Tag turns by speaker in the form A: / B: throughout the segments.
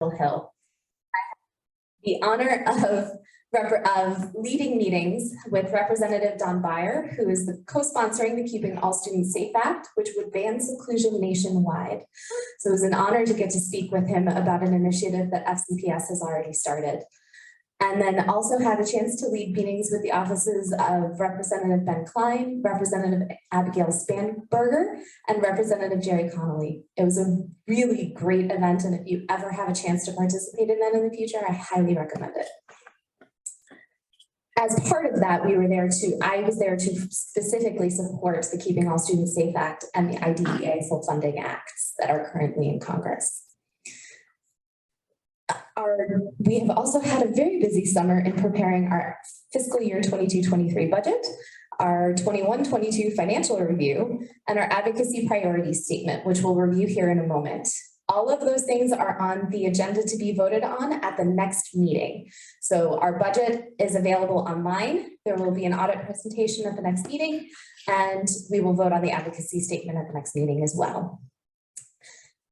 A: Hill. The honor of leading meetings with Representative Don Beyer, who is co-sponsoring the Keeping All Students Safe Act, which would ban seclusion nationwide. So it was an honor to get to speak with him about an initiative that FCPS has already started. And then also had a chance to lead meetings with the offices of Representative Ben Klein, Representative Abigail Spanberger, and Representative Jerry Connolly. It was a really great event, and if you ever have a chance to participate in that in the future, I highly recommend it. As part of that, I was there to specifically support the Keeping All Students Safe Act and the IDEA full funding acts that are currently in Congress. We have also had a very busy summer in preparing our fiscal year 22-23 budget, our 21-22 financial review, and our advocacy priorities statement, which we'll review here in a moment. All of those things are on the agenda to be voted on at the next meeting. So our budget is available online. There will be an audit presentation at the next meeting, and we will vote on the advocacy statement at the next meeting as well.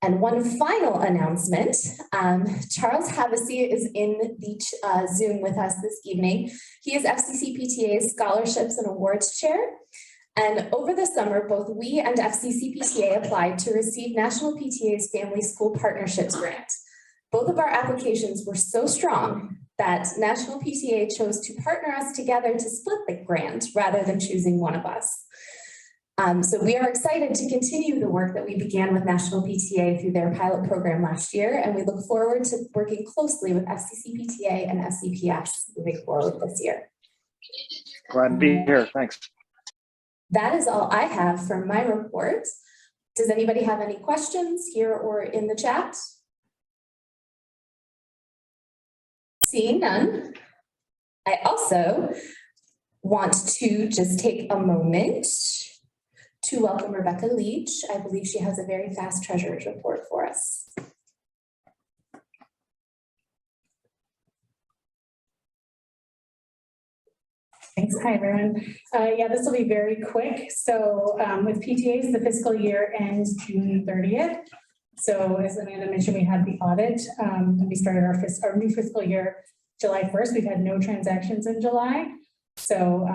A: And one final announcement, Charles Havasey is in the Zoom with us this evening. He is FCCPTA's Scholarships and Awards Chair. And over the summer, both we and FCCPTA applied to receive National PTA's Family School Partnerships Grant. Both of our applications were so strong that National PTA chose to partner us together to split the grant rather than choosing one of us. So we are excited to continue the work that we began with National PTA through their pilot program last year, and we look forward to working closely with FCCPTA and FCPS moving forward this year.
B: Glad to be here, thanks.
A: That is all I have for my report. Does anybody have any questions here or in the chat? Seeing none, I also want to just take a moment to welcome Rebecca Leach. I believe she has a very fast treasurer's report for us.
C: Thanks. Hi, everyone. Yeah, this will be very quick. So with PTAs, the fiscal year ends June 30th. So as Amanda mentioned, we had the audit and we started our new fiscal year July 1st. We've had no transactions in July. So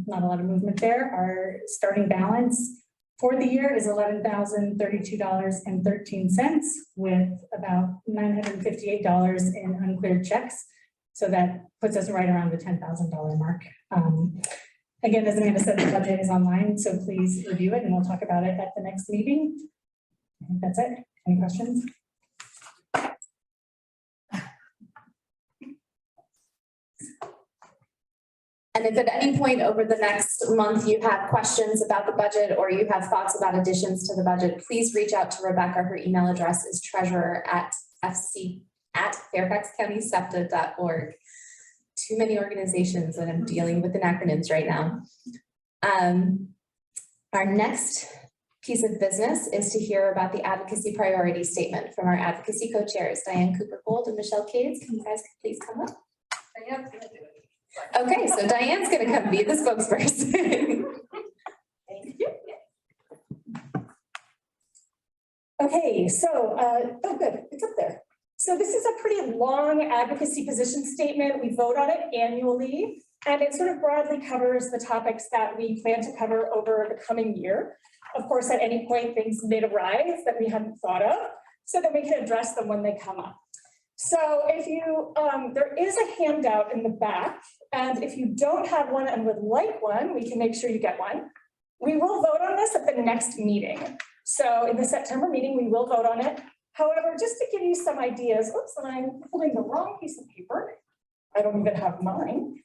C: not a lot of movement there. Our starting balance for the year is $11,032.13 with about $958 in uncleared checks. So that puts us right around the $10,000 mark. Again, as Amanda said, the budget is online, so please review it and we'll talk about it at the next meeting. I think that's it. Any questions?
A: And if at any point over the next month you have questions about the budget or you have thoughts about additions to the budget, please reach out to Rebecca. Her email address is treasurer@fairfaxcountysepta.org. Too many organizations and I'm dealing with the acronyms right now. Our next piece of business is to hear about the advocacy priority statement from our advocacy co-chairs, Diane Cooper-Gold and Michelle Cades. Can you guys please come up? Okay, so Diane's going to come be the spokesperson. Thank you.
C: Okay, so, oh good, it's up there. So this is a pretty long advocacy position statement. We vote on it annually, and it sort of broadly covers the topics that we plan to cover over the coming year. Of course, at any point, things may arise that we hadn't thought of, so that we can address them when they come up. So if you, there is a handout in the back, and if you don't have one and would like one, we can make sure you get one. We will vote on this at the next meeting. So in the September meeting, we will vote on it. However, just to give you some ideas, oops, and I'm holding the wrong piece of paper. I don't even have mine.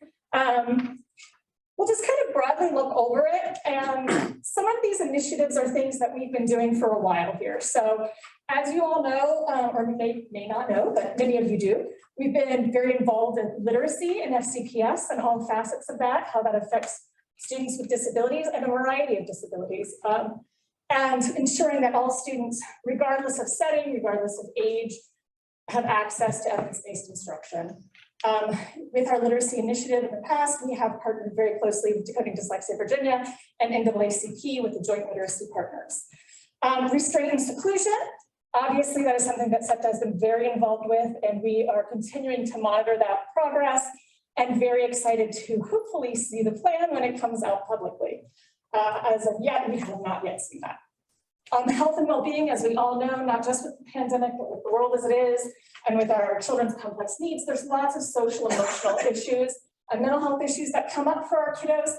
C: We'll just kind of broadly look over it. And some of these initiatives are things that we've been doing for a while here. So as you all know, or may not know, but many of you do, we've been very involved in literacy and FCPS and all facets of that, how that affects students with disabilities and a variety of disabilities. And ensuring that all students, regardless of setting, regardless of age, have access to evidence-based instruction. With our literacy initiative in the past, we have partnered very closely with Decoding Dyslexia Virginia and NAACP with the Joint Literacy Partners. Restraint and seclusion. Obviously, that is something that SEPTA has been very involved with, and we are continuing to monitor that progress and very excited to hopefully see the plan when it comes out publicly. As of yet, we have not yet seen that. Health and well-being, as we all know, not just with the pandemic, but with the world as it is, and with our children's complex needs, there's lots of social, emotional issues and mental health issues that come up for our kiddos.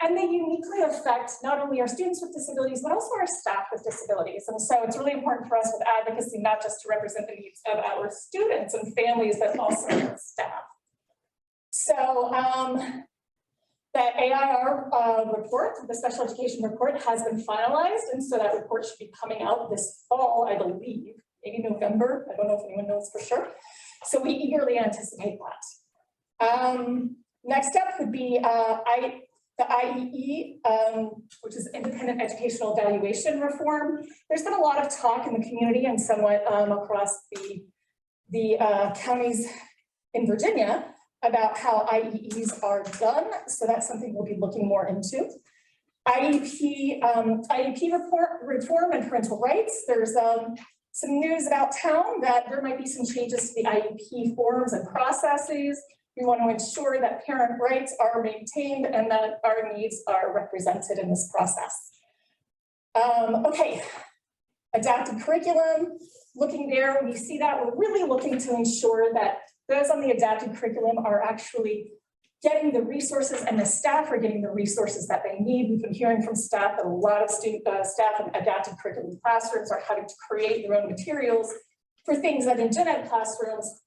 C: And they uniquely affect not only our students with disabilities, but also our staff with disabilities. And so it's really important for us with advocacy, not just to represent the needs of our students and families, but also our staff. So the AIR report, the special education report, has been finalized. And so that report should be coming out this fall, I believe, maybe November. I don't know if anyone knows for sure. So we eagerly anticipate that. Next up would be the IEE, which is Independent Educational Evaluation Reform. There's been a lot of talk in the community and somewhat across the counties in Virginia about how IEEs are done. So that's something we'll be looking more into. IEP reform and parental rights. There's some news about town that there might be some changes to the IEP forms and processes. We want to ensure that parent rights are maintained and that our needs are represented in this process. Okay, adapted curriculum, looking there, we see that we're really looking to ensure that those on the adapted curriculum are actually getting the resources and the staff are getting the resources that they need. We've been hearing from staff that a lot of staff in adapted curriculum classrooms are having to create their own materials for things that in gen ed classrooms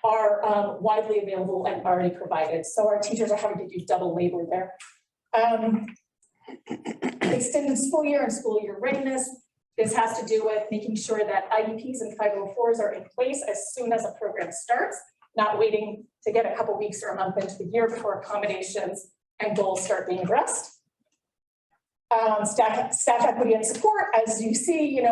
C: are widely available and already provided. So our teachers are having to do double labor there. Extended school year and school year readiness. This has to do with making sure that IEPs and 504s are in place as soon as a program starts, not waiting to get a couple weeks or a month into the year before accommodations and goals start being addressed. Staff equity and support, as you see,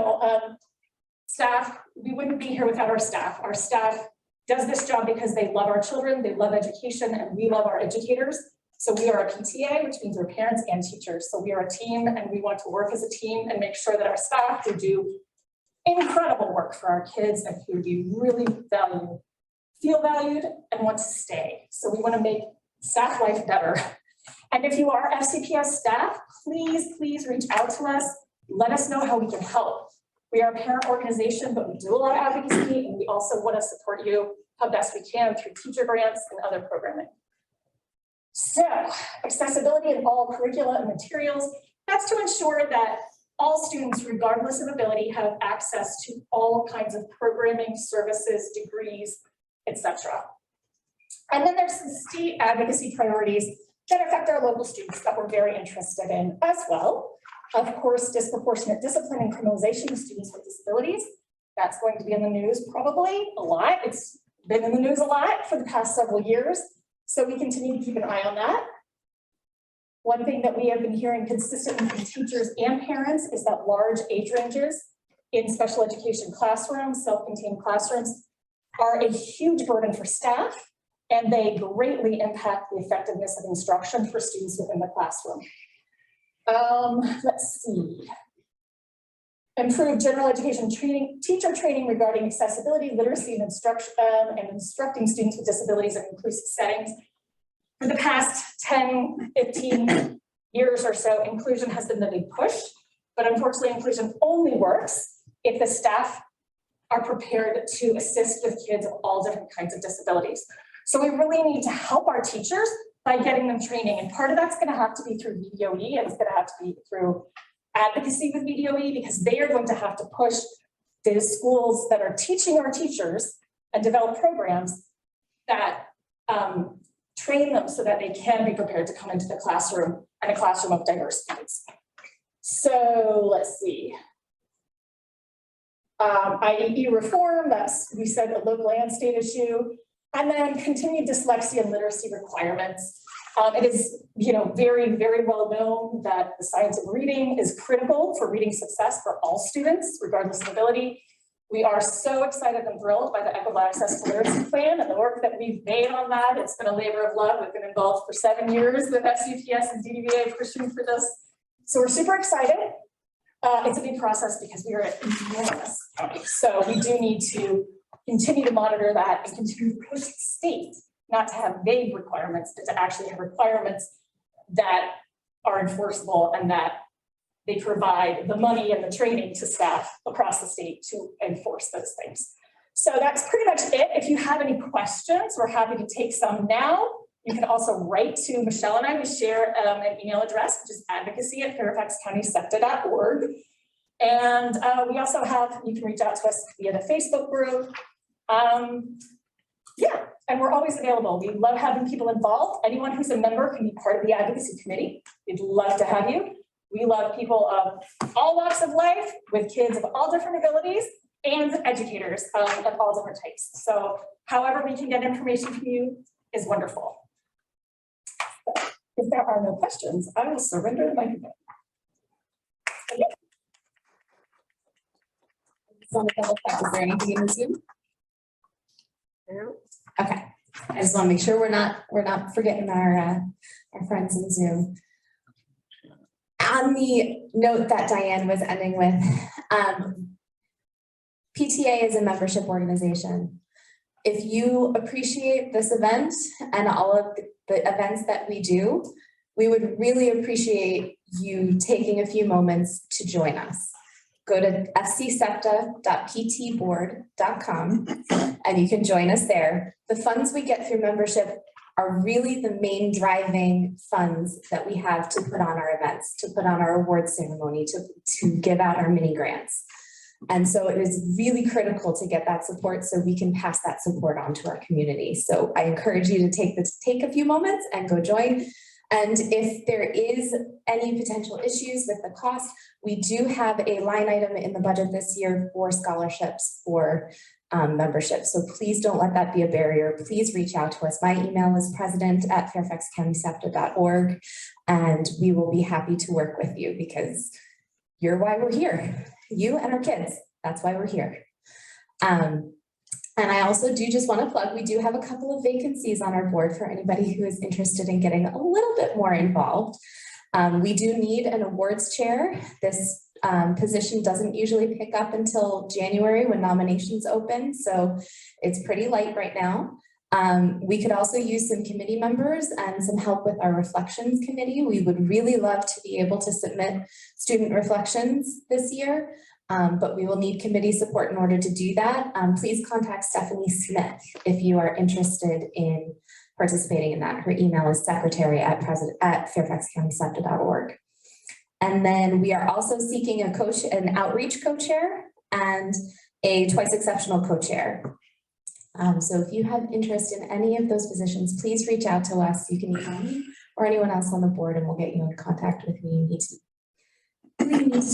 C: staff, we wouldn't be here without our staff. Our staff does this job because they love our children, they love education, and we love our educators. So we are a PTA, which means we're parents and teachers. So we are a team and we want to work as a team and make sure that our staff who do incredible work for our kids and who we really value, feel valued and want to stay. So we want to make staff life better. And if you are FCPS staff, please reach out to us. Let us know how we can help. We are a parent organization, but we do a lot of advocacy and we also want to support you how best we can through teacher grants and other programming. So accessibility in all curricula and materials, that's to ensure that all students, regardless of ability, have access to all kinds of programming, services, degrees, etc. And then there's some state advocacy priorities that affect our local students that we're very interested in as well. Of course, disproportionate discipline and criminalization of students with disabilities. That's going to be in the news probably a lot. It's been in the news a lot for the past several years. So we continue to keep an eye on that. One thing that we have been hearing consistently from teachers and parents is that large age ranges in special education classrooms, self-contained classrooms, are a huge burden for staff, and they greatly impact the effectiveness of instruction for students within the classroom. Let's see. Improve general education training, teacher training regarding accessibility, literacy, and instruction, and instructing students with disabilities in inclusive settings. For the past 10, 15 years or so, inclusion has been the big push, but unfortunately, inclusion only works if the staff are prepared to assist with kids of all different kinds of disabilities. So we really need to help our teachers by getting them training. And part of that's going to have to be through VDOE, and it's going to have to be through advocacy with VDOE, because they are going to have to push the schools that are teaching our teachers and develop programs that train them so that they can be prepared to come into the classroom and a classroom of diverse students. So let's see. IEE reform, that's, we said, a local and state issue. And then continued dyslexia and literacy requirements. It is, very, very well known that the science of reading is critical for reading success for all students, regardless of ability. We are so excited and thrilled by the Equitable Access to Literacy Plan and the work that we've made on that. It's been a labor of love. We've been involved for 7 years with FCPS and DDVA pushing for this. So we're super excited. It's a big process because we are at enormous county. So we do need to continue to monitor that and continue to push the state not to have vague requirements, but to actually have requirements that are enforceable and that they provide the money and the training to staff across the state to enforce those things. So that's pretty much it. If you have any questions, we're happy to take some now. You can also write to Michelle and I. We share an email address, which is advocacy@fairfaxcountysepta.org. And we also have, you can reach out to us via the Facebook group. Yeah, and we're always available. We love having people involved. Anyone who's a member can be part of the advocacy committee. We'd love to have you. We love people of all walks of life, with kids of all different abilities, and educators of all different types. So however we can get information from you is wonderful. If there are no questions, I will surrender the microphone.
A: Want to double check, is there anything in the Zoom? Okay, I just want to make sure we're not forgetting our friends in Zoom. On the note that Diane was ending with, PTA is a membership organization. If you appreciate this event and all of the events that we do, we would really appreciate you taking a few moments to join us. Go to fcsepta.ptboard.com and you can join us there. The funds we get through membership are really the main driving funds that we have to put on our events, to put on our award ceremony, to give out our mini grants. And so it is really critical to get that support so we can pass that support on to our community. So I encourage you to take a few moments and go join. And if there is any potential issues with the cost, we do have a line item in the budget this year for scholarships for membership. So please don't let that be a barrier. Please reach out to us. My email is president@fairfaxcountysepta.org, and we will be happy to work with you because you're why we're here. You and our kids, that's why we're here. And I also do just want to plug, we do have a couple of vacancies on our board for anybody who is interested in getting a little bit more involved. We do need an awards chair. This position doesn't usually pick up until January when nominations open, so it's pretty light right now. We could also use some committee members and some help with our reflections committee. We would really love to be able to submit student reflections this year, but we will need committee support in order to do that. Please contact Stephanie Smith if you are interested in participating in that. Her email is secretary@fairfaxcountysepta.org. And then we are also seeking an outreach co-chair and a twice exceptional co-chair. So if you have interest in any of those positions, please reach out to us. You can email me or anyone else on the board and we'll get you in contact with who you need to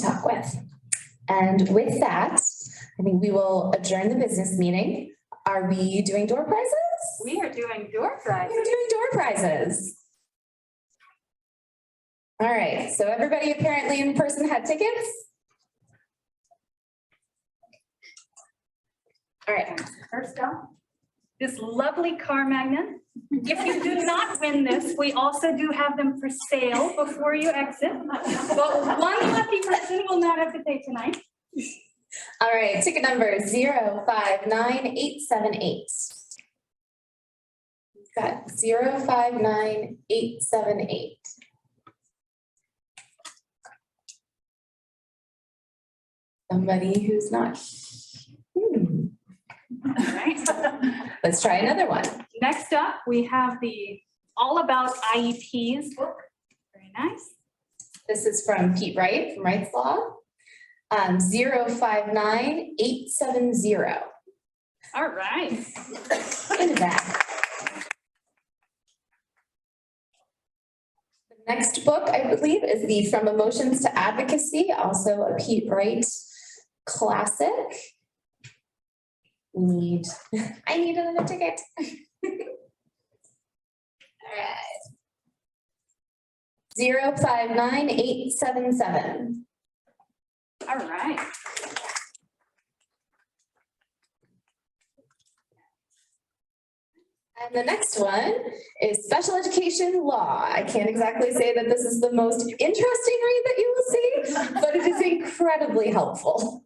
A: talk with. And with that, I think we will adjourn the business meeting. Are we doing door prizes?
D: We are doing door prizes.
A: We're doing door prizes. All right, so everybody apparently in person had tickets. All right.
D: First up, this lovely car magnet. If you do not win this, we also do have them for sale before you exit. But one lucky person will not have to pay tonight.
A: All right, ticket number 059878. We've got 059878. Somebody who's not.
D: All right.
A: Let's try another one.
D: Next up, we have the All About IEPs book. Very nice.
A: This is from Pete Wright from Wright's Law. 059870.
D: All right.
A: In that. The next book, I believe, is the From Emotions to Advocacy, also a Pete Wright classic. I need another ticket. All right. 059877.
D: All right.
A: And the next one is special education law. I can't exactly say that this is the most interesting read that you will see, but it is incredibly helpful.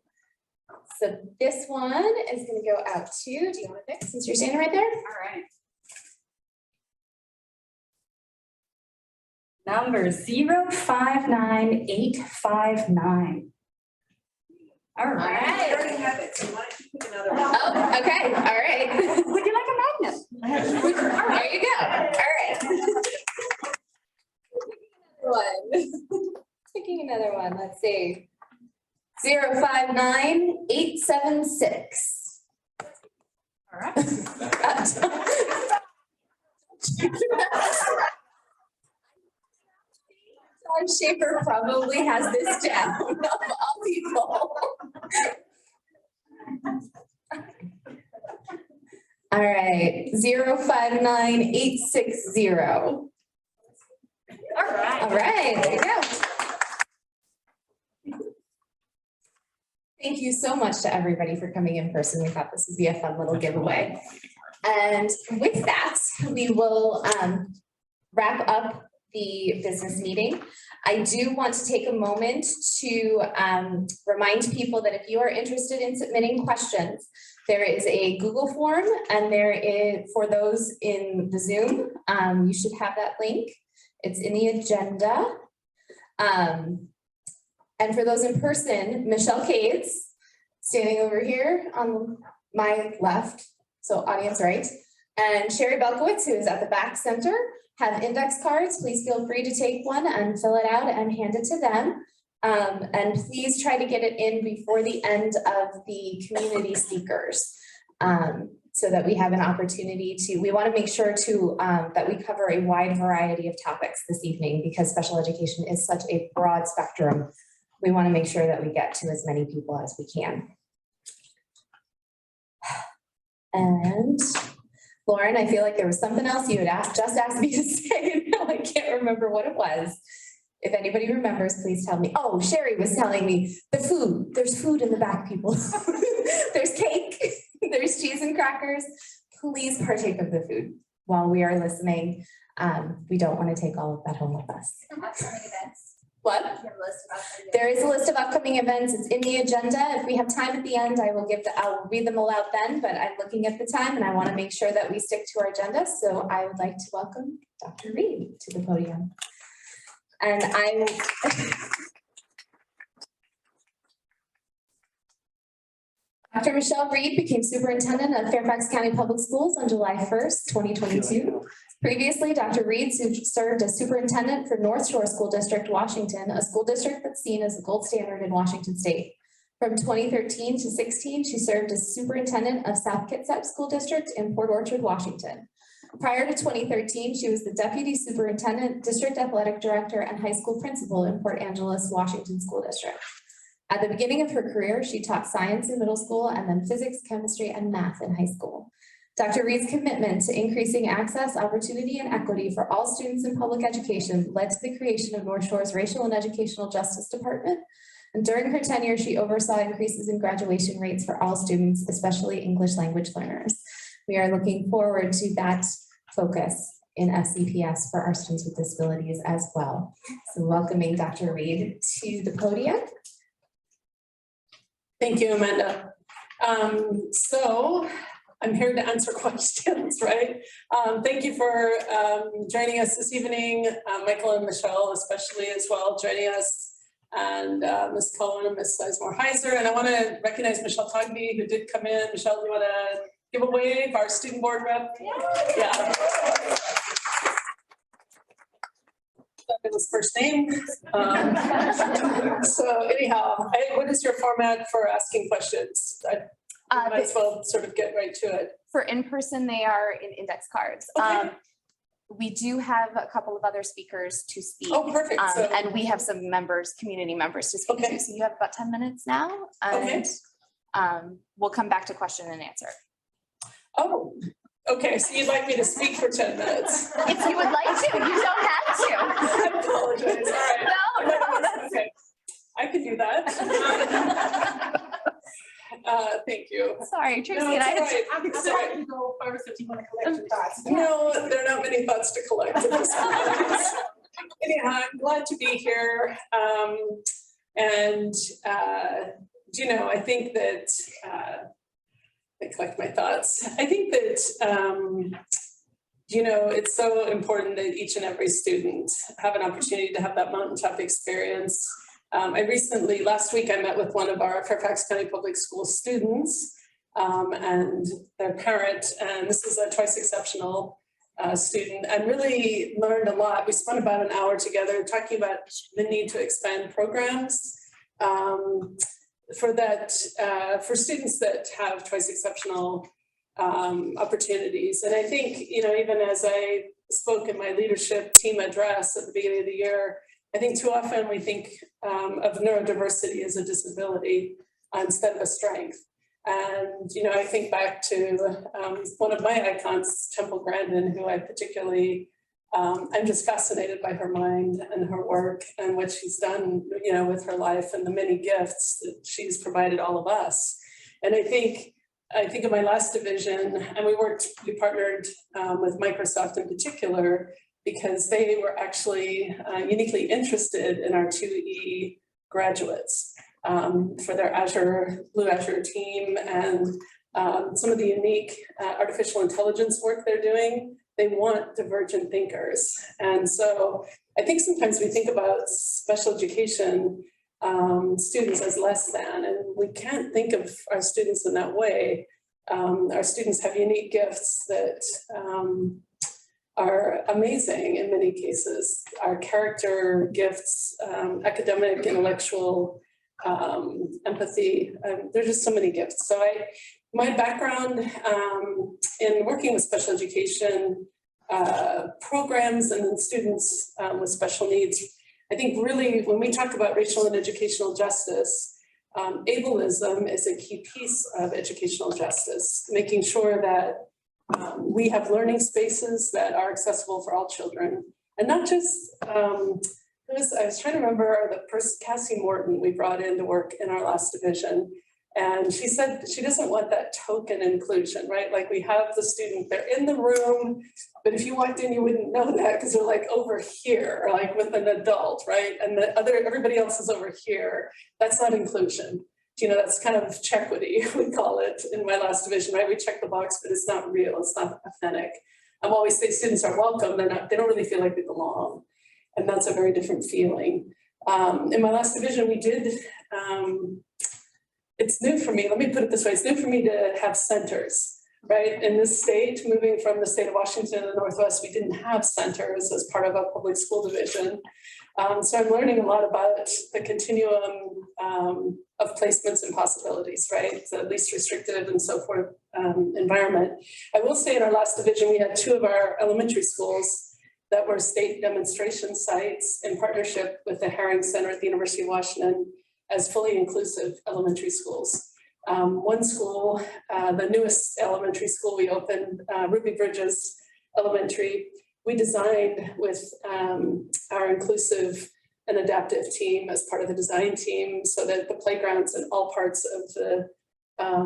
A: So this one is going to go out to, do you want to pick since you're standing right there?
D: All right. Number 059859. All right.
E: already have it, so why don't you pick another one?
A: Oh, okay, all right.
D: Would you like a magnet?
A: There you go, all right. Picking another one, let's see. 059876.
D: All right.
A: John Schaefer probably has this down of all people. All right, 059860.
D: All right.
A: All right, there you go. Thank you so much to everybody for coming in person. We thought this would be a fun little giveaway. And with that, we will wrap up the business meeting. I do want to take a moment to remind people that if you are interested in submitting questions, there is a Google form, and there is, for those in the Zoom, you should have that link. It's in the agenda. And for those in person, Michelle Cades, standing over here on my left, so audience right, and Sherry Belkowitz, who is at the back center, have index cards. Please feel free to take one and fill it out and hand it to them. And please try to get it in before the end of the community speakers, so that we have an opportunity to, we want to make sure to, that we cover a wide variety of topics this evening, because special education is such a broad spectrum. We want to make sure that we get to as many people as we can. And Lauren, I feel like there was something else you had just asked me to say, and now I can't remember what it was. If anybody remembers, please tell me. Oh, Sherry was telling me the food. There's food in the back, people. There's cake, there's cheese and crackers. Please partake of the food while we are listening. We don't want to take all of that home with us.
F: Upcoming events.
A: What?
F: You have a list of upcoming
A: There is a list of upcoming events. It's in the agenda. If we have time at the end, I'll read them aloud then, but I'm looking at the time and I want to make sure that we stick to our agenda. So I would like to welcome Dr. Reid to the podium. And Dr. Michelle Reid became superintendent of Fairfax County Public Schools on July 1st, 2022. Previously, Dr. Reid served as superintendent for North Shore School District, Washington, a school district that's seen as the gold standard in Washington State. From 2013 to 16, she served as superintendent of South Kitsap School District in Port Orchard, Washington. Prior to 2013, she was the deputy superintendent, district athletic director, and high school principal in Port Angeles, Washington School District. At the beginning of her career, she taught science in middle school and then physics, chemistry, and math in high school. Dr. Reid's commitment to increasing access, opportunity, and equity for all students in public education led to the creation of North Shore's Racial and Educational Justice Department. And during her tenure, she oversaw increases in graduation rates for all students, especially English language learners. We are looking forward to that focus in FCPS for our students with disabilities as well. So welcoming Dr. Reid to the podium.
G: Thank you, Amanda. So I'm here to answer questions, right? Thank you for joining us this evening, Michael and Michelle especially as well joining us, and Ms. Cohen and Ms. Sizemore-Heiser. And I want to recognize Michelle Togby, who did come in. Michelle, do you want to give a wave, our student board rep? Yeah. His first name. So anyhow, what is your format for asking questions? I might as well sort of get right to it.
H: For in-person, they are in index cards.
G: Okay.
H: We do have a couple of other speakers to speak.
G: Oh, perfect.
H: And we have some members, community members to speak to. So you have about 10 minutes now. And we'll come back to question and answer.
G: Oh, okay. So you'd like me to speak for 10 minutes?
H: If you would like to, you don't have to.
G: I apologize. All right.
H: No, that's
G: okay. I can do that. Thank you.
H: Sorry, Tracy
G: No,
H: and
G: it's
H: I.
G: all right.
C: I'm
G: It's all right.
C: happy to go first if you want to collect your thoughts.
G: No, there are not many thoughts to collect at this point. Anyhow, I'm glad to be here. I think that, I collect my thoughts. I think that, it's so important that each and every student have an opportunity to have that mountaintop experience. Last week, I met with one of our Fairfax County Public School students and their parent, and this is a twice exceptional student, and really learned a lot. We spent about an hour together talking about the need to expand programs for students that have twice exceptional opportunities. And I think, even as I spoke in my leadership team address at the beginning of the year, I think too often we think of neurodiversity as a disability instead of a strength. And, I think back to one of my icons, Temple Grandin, who I particularly, I'm just fascinated by her mind and her work and what she's done, with her life and the many gifts that she's provided all of us. And I think of my last division, and we partnered with Microsoft in particular, because they were actually uniquely interested in our 2E graduates for their Blue Azure team and some of the unique artificial intelligence work they're doing. They want divergent thinkers. And so I think sometimes we think about special education students as less than, and we can't think of our students in that way. Our students have unique gifts that are amazing in many cases. Our character gifts, academic, intellectual, empathy, there's just so many gifts. So my background in working with special education programs and students with special needs, I think really when we talk about racial and educational justice, ableism is a key piece of educational justice, making sure that we have learning spaces that are accessible for all children. And not just, I was trying to remember the person, Cassie Morton, we brought in to work in our last division. And she said she doesn't want that token inclusion, right? Like we have the student, they're in the room, but if you walked in, you wouldn't know that because they're like over here, like with an adult, right? And everybody else is over here. That's not inclusion. That's kind of chequity, we call it in my last division, right? We check the box, but it's not real, it's not authentic. I'm always say students are welcome, they don't really feel like they belong. And that's a very different feeling. In my last division, we did, it's new for me, let me put it this way, it's new for me to have centers, right? In this state, moving from the state of Washington to the Northwest, we didn't have centers as part of a public school division. So I'm learning a lot about the continuum of placements and possibilities, right? The least restrictive and so forth environment. I will say in our last division, we had 2 of our elementary schools that were state demonstration sites in partnership with the Herring Center at the University of Washington as fully inclusive elementary schools. One school, the newest elementary school we opened, Ruby Bridges Elementary, we designed with our inclusive and adaptive team as part of the design team so that the playgrounds in all parts of the,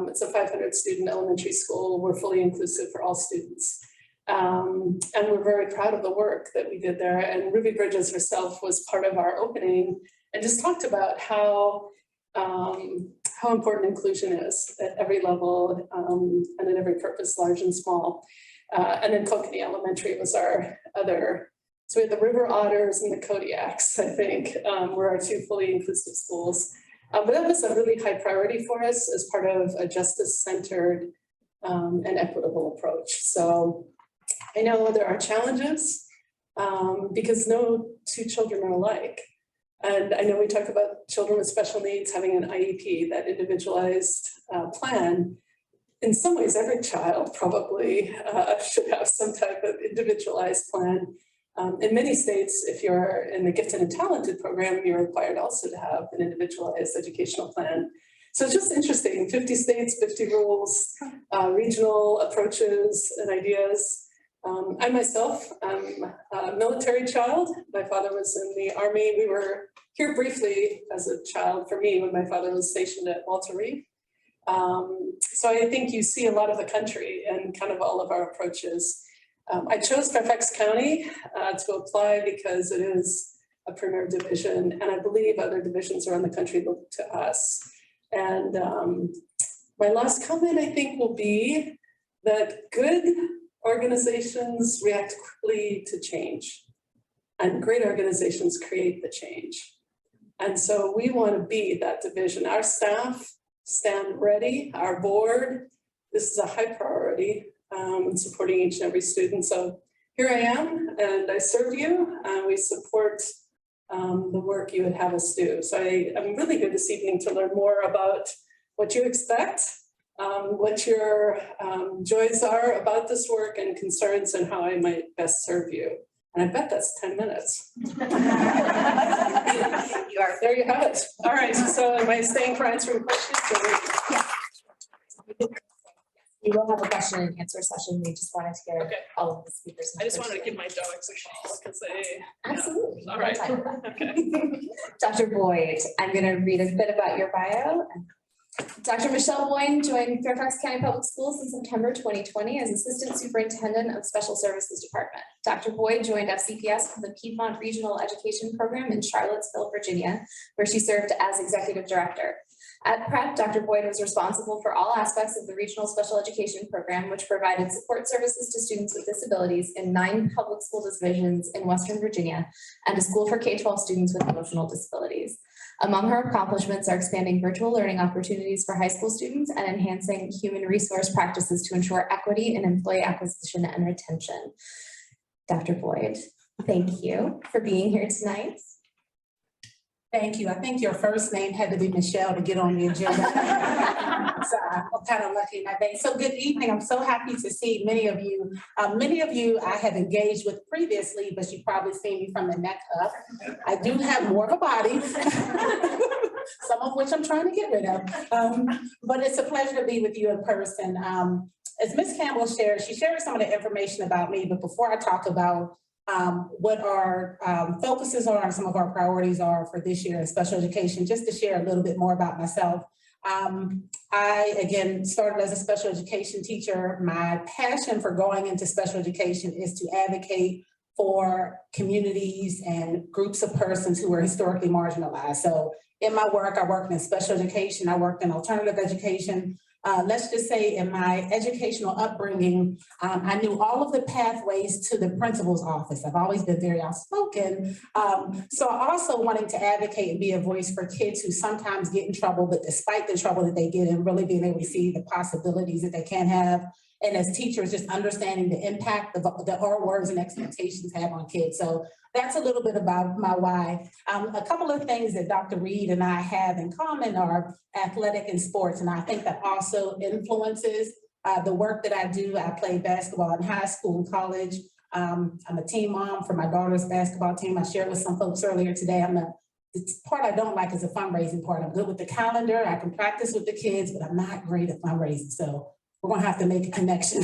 G: it's a 500 student elementary school, were fully inclusive for all students. And we're very proud of the work that we did there. And Ruby Bridges herself was part of our opening and just talked about how important inclusion is at every level and at every purpose, large and small. And then Kokanee Elementary was our other. So we had the River Otters and the Kodiaks, I think, were our 2 fully inclusive schools. But that was a really high priority for us as part of a justice-centered and equitable approach. So I know there are challenges because no 2 children are alike. And I know we talk about children with special needs having an IEP, that individualized plan. In some ways, every child probably should have some type of individualized plan. In many states, if you're in the gifted and talented program, you're required also to have an individualized educational plan. So it's just interesting, 50 states, 50 rules, regional approaches and ideas. I myself am a military child. My father was in the Army. We were here briefly as a child for me when my father was stationed at Walter Reid. So I think you see a lot of the country and kind of all of our approaches. I chose Fairfax County to apply because it is a premier division, and I believe other divisions around the country look to us. And my last comment, I think, will be that good organizations react quickly to change, and great organizations create the change. And so we want to be that division. Our staff stand ready, our board, this is a high priority in supporting each and every student. So here I am, and I serve you, and we support the work you would have us do. So I'm really here this evening to learn more about what you expect, what your joys are about this work and concerns, and how I might best serve you. And I bet that's 10 minutes. There you have it. All right, so am I staying for answering questions?
A: Yeah. We will have a question and answer session. We just wanted to get all of the speakers.
G: I just wanted to give my dogs a call because they.
A: Absolutely.
G: All right. Okay.
A: Dr. Boyd, I'm going to read a bit about your bio. Dr. Michelle Boyd joined Fairfax County Public Schools in September 2020 as Assistant Superintendent of Special Services Department. Dr. Boyd joined FCPS from the Piedmont Regional Education Program in Charlottesville, Virginia, where she served as Executive Director. At PrEP, Dr. Boyd was responsible for all aspects of the Regional Special Education Program, which provided support services to students with disabilities in 9 public school divisions in Western Virginia and a school for K-12 students with emotional disabilities. Among her accomplishments are expanding virtual learning opportunities for high school students and enhancing human resource practices to ensure equity in employee acquisition and retention. Dr. Boyd, thank you for being here tonight.
I: Thank you. I think your first name had to be Michelle to get on the agenda. So I'm kind of lucky in that day. So good evening. I'm so happy to see many of you. Many of you I have engaged with previously, but you've probably seen me from the neck up. I do have more of a body, some of which I'm trying to get rid of. But it's a pleasure to be with you in person. As Ms. Campbell shared, she shared some of the information about me, but before I talk about what our focuses are and some of our priorities are for this year in special education, just to share a little bit more about myself. I, again, started as a special education teacher. My passion for going into special education is to advocate for communities and groups of persons who are historically marginalized. So in my work, I worked in special education, I worked in alternative education. Let's just say in my educational upbringing, I knew all of the pathways to the principal's office. I've always been very outspoken. So also wanting to advocate and be a voice for kids who sometimes get in trouble, but despite the trouble that they get in, really being able to see the possibilities that they can have. And as teachers, just understanding the impact that our words and expectations have on kids. So that's a little bit about my why. A couple of things that Dr. Reid and I have in common are athletic and sports. And I think that also influences the work that I do. I played basketball in high school and college. I'm a team mom for my daughter's basketball team. I shared with some folks earlier today. The part I don't like is the fundraising part. I'm good with the calendar. I can practice with the kids, but I'm not great at fundraising. So we're gonna have to make a connection.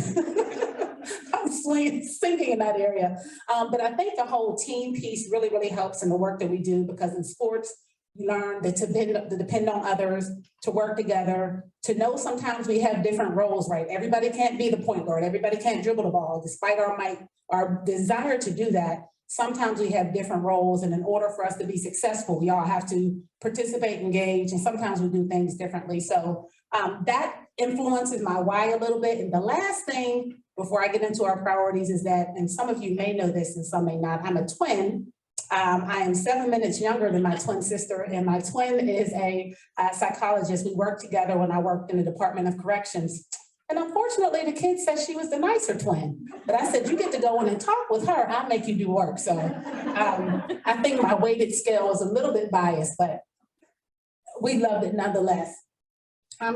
I: I'm sinking in that area. But I think the whole team piece really, really helps in the work that we do, because in sports, you learn to depend on others, to work together, to know sometimes we have different roles, right? Everybody can't be the point guard. Everybody can't dribble the ball, despite our desire to do that. Sometimes we have different roles, and in order for us to be successful, we all have to participate, engage, and sometimes we do things differently. So that influences my why a little bit. And the last thing before I get into our priorities is that, and some of you may know this and some may not, I'm a twin. I am 7 minutes younger than my twin sister, and my twin is a psychologist. We worked together when I worked in the Department of Corrections. And unfortunately, the kid said she was the nicer twin. But I said, you get to go in and talk with her, I'll make you do work. So I think my weighted scale was a little bit biased, but we loved it nonetheless.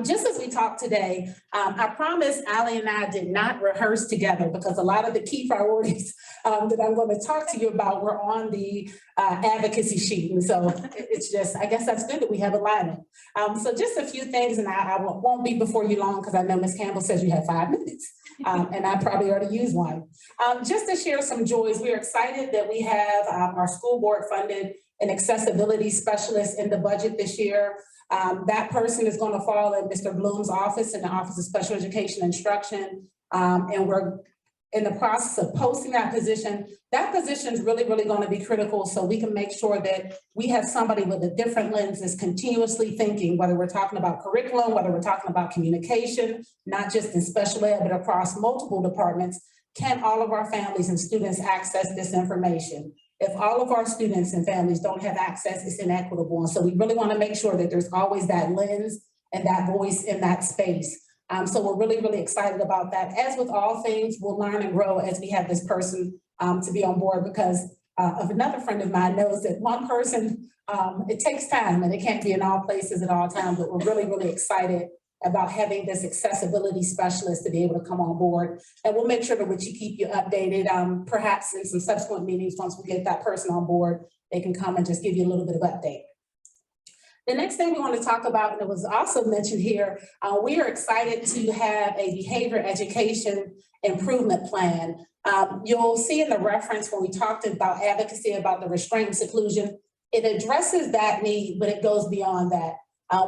I: Just as we talked today, I promise Ali and I did not rehearse together, because a lot of the key priorities that I'm going to talk to you about were on the advocacy sheet. And so it's just, I guess that's good that we have alignment. So just a few things, and I won't be before you long, because I know Ms. Campbell says you have 5 minutes, and I probably already used one. Just to share some joys, we're excited that we have our school board funded an accessibility specialist in the budget this year. That person is going to fall in Mr. Bloom's office, in the Office of Special Education Instruction. And we're in the process of posting that position. That position is really, really going to be critical so we can make sure that we have somebody with a different lens that's continuously thinking, whether we're talking about curriculum, whether we're talking about communication, not just in special ed, but across multiple departments. Can all of our families and students access this information? If all of our students and families don't have access, it's inequitable. And so we really want to make sure that there's always that lens and that voice in that space. So we're really, really excited about that. As with all things, we'll learn and grow as we have this person to be on board, because of another friend of mine knows that one person, it takes time and it can't be in all places at all times, but we're really, really excited about having this accessibility specialist to be able to come on board. And we'll make sure that we keep you updated, perhaps in some subsequent meetings. Once we get that person on board, they can come and just give you a little bit of update. The next thing we want to talk about, and it was also mentioned here, we are excited to have a behavior education improvement plan. You'll see in the reference when we talked about advocacy, about the restraint and seclusion, it addresses that need, but it goes beyond that.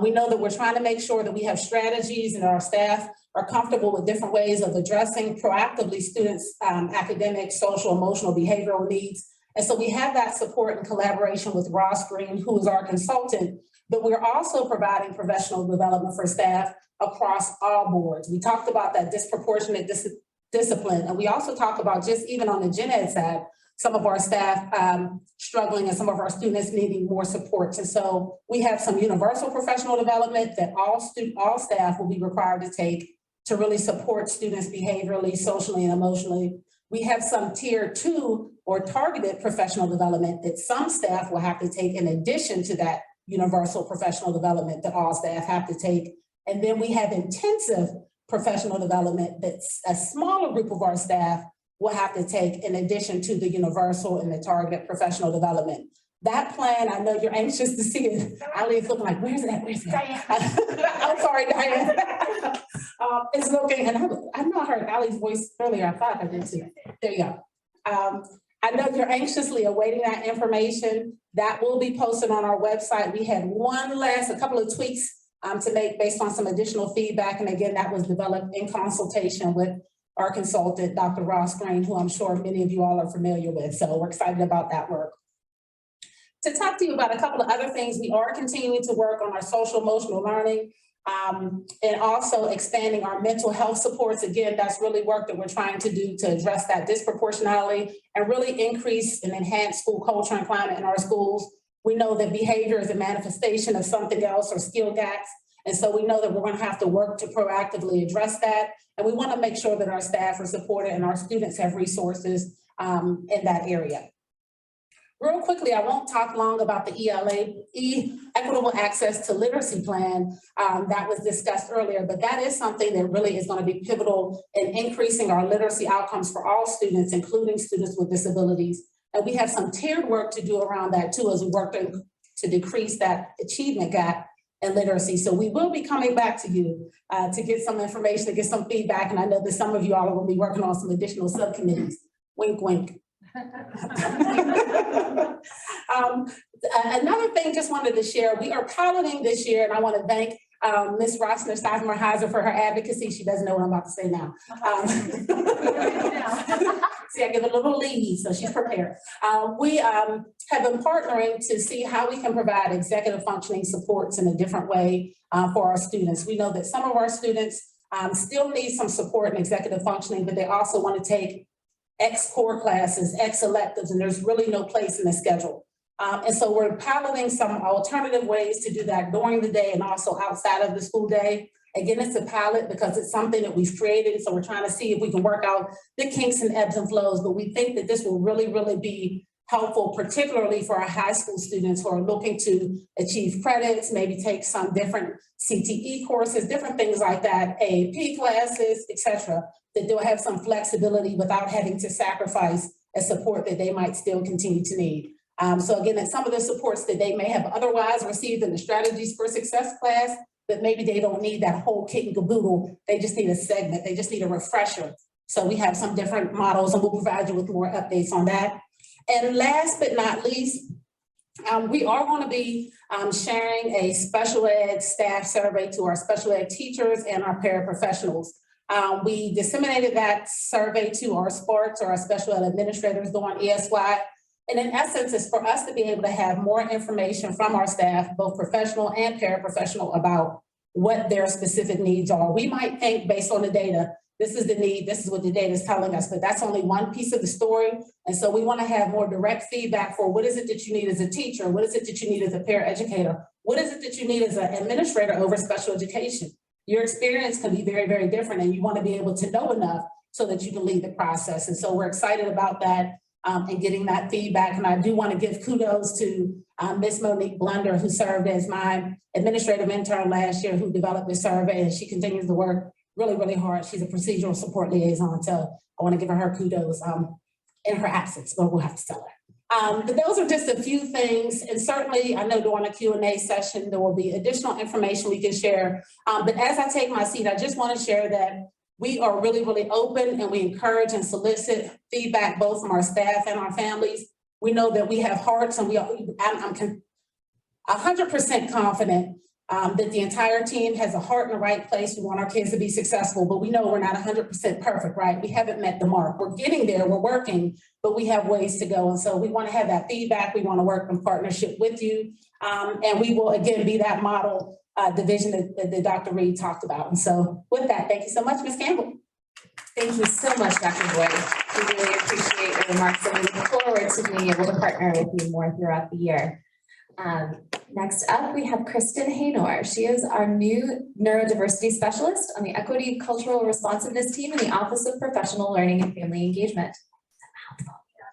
I: We know that we're trying to make sure that we have strategies and our staff are comfortable with different ways of addressing proactively students' academic, social, emotional, behavioral needs. And so we have that support and collaboration with Ross Green, who is our consultant, but we're also providing professional development for staff across all boards. We talked about that disproportionate discipline, and we also talk about, just even on the gen ed side, some of our staff struggling and some of our students needing more supports. And so we have some universal professional development that all staff will be required to take to really support students behaviorally, socially, and emotionally. We have some tier 2 or targeted professional development that some staff will have to take in addition to that universal professional development that all staff have to take. And then we have intensive professional development that's a smaller group of our staff will have to take in addition to the universal and the targeted professional development. That plan, I know you're anxious to see it. Ali's looking like, where's that? Where's that? I'm sorry, Diane. It's looking, and I know I heard Ali's voice earlier. I thought I did too. There you go. I know you're anxiously awaiting that information. That will be posted on our website. We had a couple of tweaks to make based on some additional feedback. And again, that was developed in consultation with our consultant, Dr. Ross Green, who I'm sure many of you all are familiar with. So we're excited about that work. To talk to you about a couple of other things, we are continuing to work on our social emotional learning and also expanding our mental health supports. Again, that's really work that we're trying to do to address that disproportionality and really increase and enhance school culture and climate in our schools. We know that behavior is a manifestation of something else or skill gaps. And so we know that we're going to have to work to proactively address that. And we want to make sure that our staff are supported and our students have resources in that area. Real quickly, I won't talk long about the Equitable Access to Literacy Plan that was discussed earlier, but that is something that really is going to be pivotal in increasing our literacy outcomes for all students, including students with disabilities. And we have some tiered work to do around that too, as we work to decrease that achievement gap in literacy. So we will be coming back to you to get some information, to get some feedback. And I know that some of you all will be working on some additional subcommittees. Wink, wink. Another thing just wanted to share, we are piloting this year, and I want to thank Ms. Rossner-Steifenmer-Heiser for her advocacy. She doesn't know what I'm about to say now. See, I give a little lead, so she's prepared. We have been partnering to see how we can provide executive functioning supports in a different way for our students. We know that some of our students still need some support in executive functioning, but they also want to take X core classes, X electives, and there's really no place in the schedule. And so we're piloting some alternative ways to do that during the day and also outside of the school day. Again, it's a pilot because it's something that we've created. So we're trying to see if we can work out the kinks and ebbs and flows, but we think that this will really, really be helpful, particularly for our high school students who are looking to achieve credits, maybe take some different CTE courses, different things like that, AAP classes, et cetera, that they'll have some flexibility without having to sacrifice a support that they might still continue to need. So again, that's some of the supports that they may have otherwise received in the Strategies for Success class, but maybe they don't need that whole kit and caboodle. They just need a segment. They just need a refresher. So we have some different models, and we'll provide you with more updates on that. And last but not least, We are going to be sharing a special ed staff survey to our special ed teachers and our paraprofessionals. We disseminated that survey to our sports or our special ed administrators during ESY. And in essence, it's for us to be able to have more information from our staff, both professional and paraprofessional, about what their specific needs are. We might think based on the data, this is the need, this is what the data is telling us, but that's only one piece of the story. And so we want to have more direct feedback for what is it that you need as a teacher? What is it that you need as a paraeducator? What is it that you need as an administrator over special education? Your experience can be very, very different, and you want to be able to know enough so that you can lead the process. And so we're excited about that and getting that feedback. And I do want to give kudos to Ms. Monique Blunder, who served as my administrative intern last year, who developed this survey, and she continues to work really, really hard. She's a procedural support liaison, so I want to give her kudos in her absence, but we'll have to tell her. But those are just a few things, and certainly I know during a Q&A session, there will be additional information we can share. But as I take my seat, I just want to share that we are really, really open, and we encourage and solicit feedback both from our staff and our families. We know that we have hearts, and I'm 100% confident that the entire team has a heart in the right place. We want our kids to be successful, but we know we're not 100% perfect, right? We haven't met the mark. We're getting there, we're working, but we have ways to go. And so we want to have that feedback. We want to work in partnership with you. And we will, again, be that model division that Dr. Reid talked about. And so with that, thank you so much, Ms. Campbell.
A: Thank you so much, Dr. Boyd. We really appreciate your remarks, and we look forward to being able to partner with you more throughout the year. Next up, we have Kristen Haynor. She is our new neurodiversity specialist on the Equity Cultural Responsiveness team in the Office of Professional Learning and Family Engagement.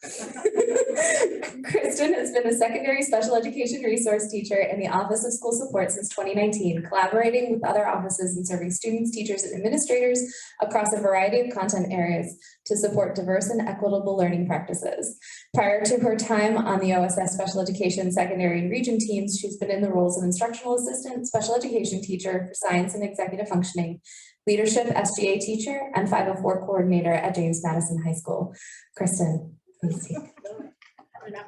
A: Kristen has been a secondary special education resource teacher in the Office of School Support since 2019, collaborating with other offices and serving students, teachers, and administrators across a variety of content areas to support diverse and equitable learning practices. Prior to her time on the OSS Special Education Secondary and Region teams, she's been in the roles of instructional assistant, special education teacher for science and executive functioning, leadership SGA teacher, and 504 coordinator at James Madison High School. Kristen, please take it.
F: No.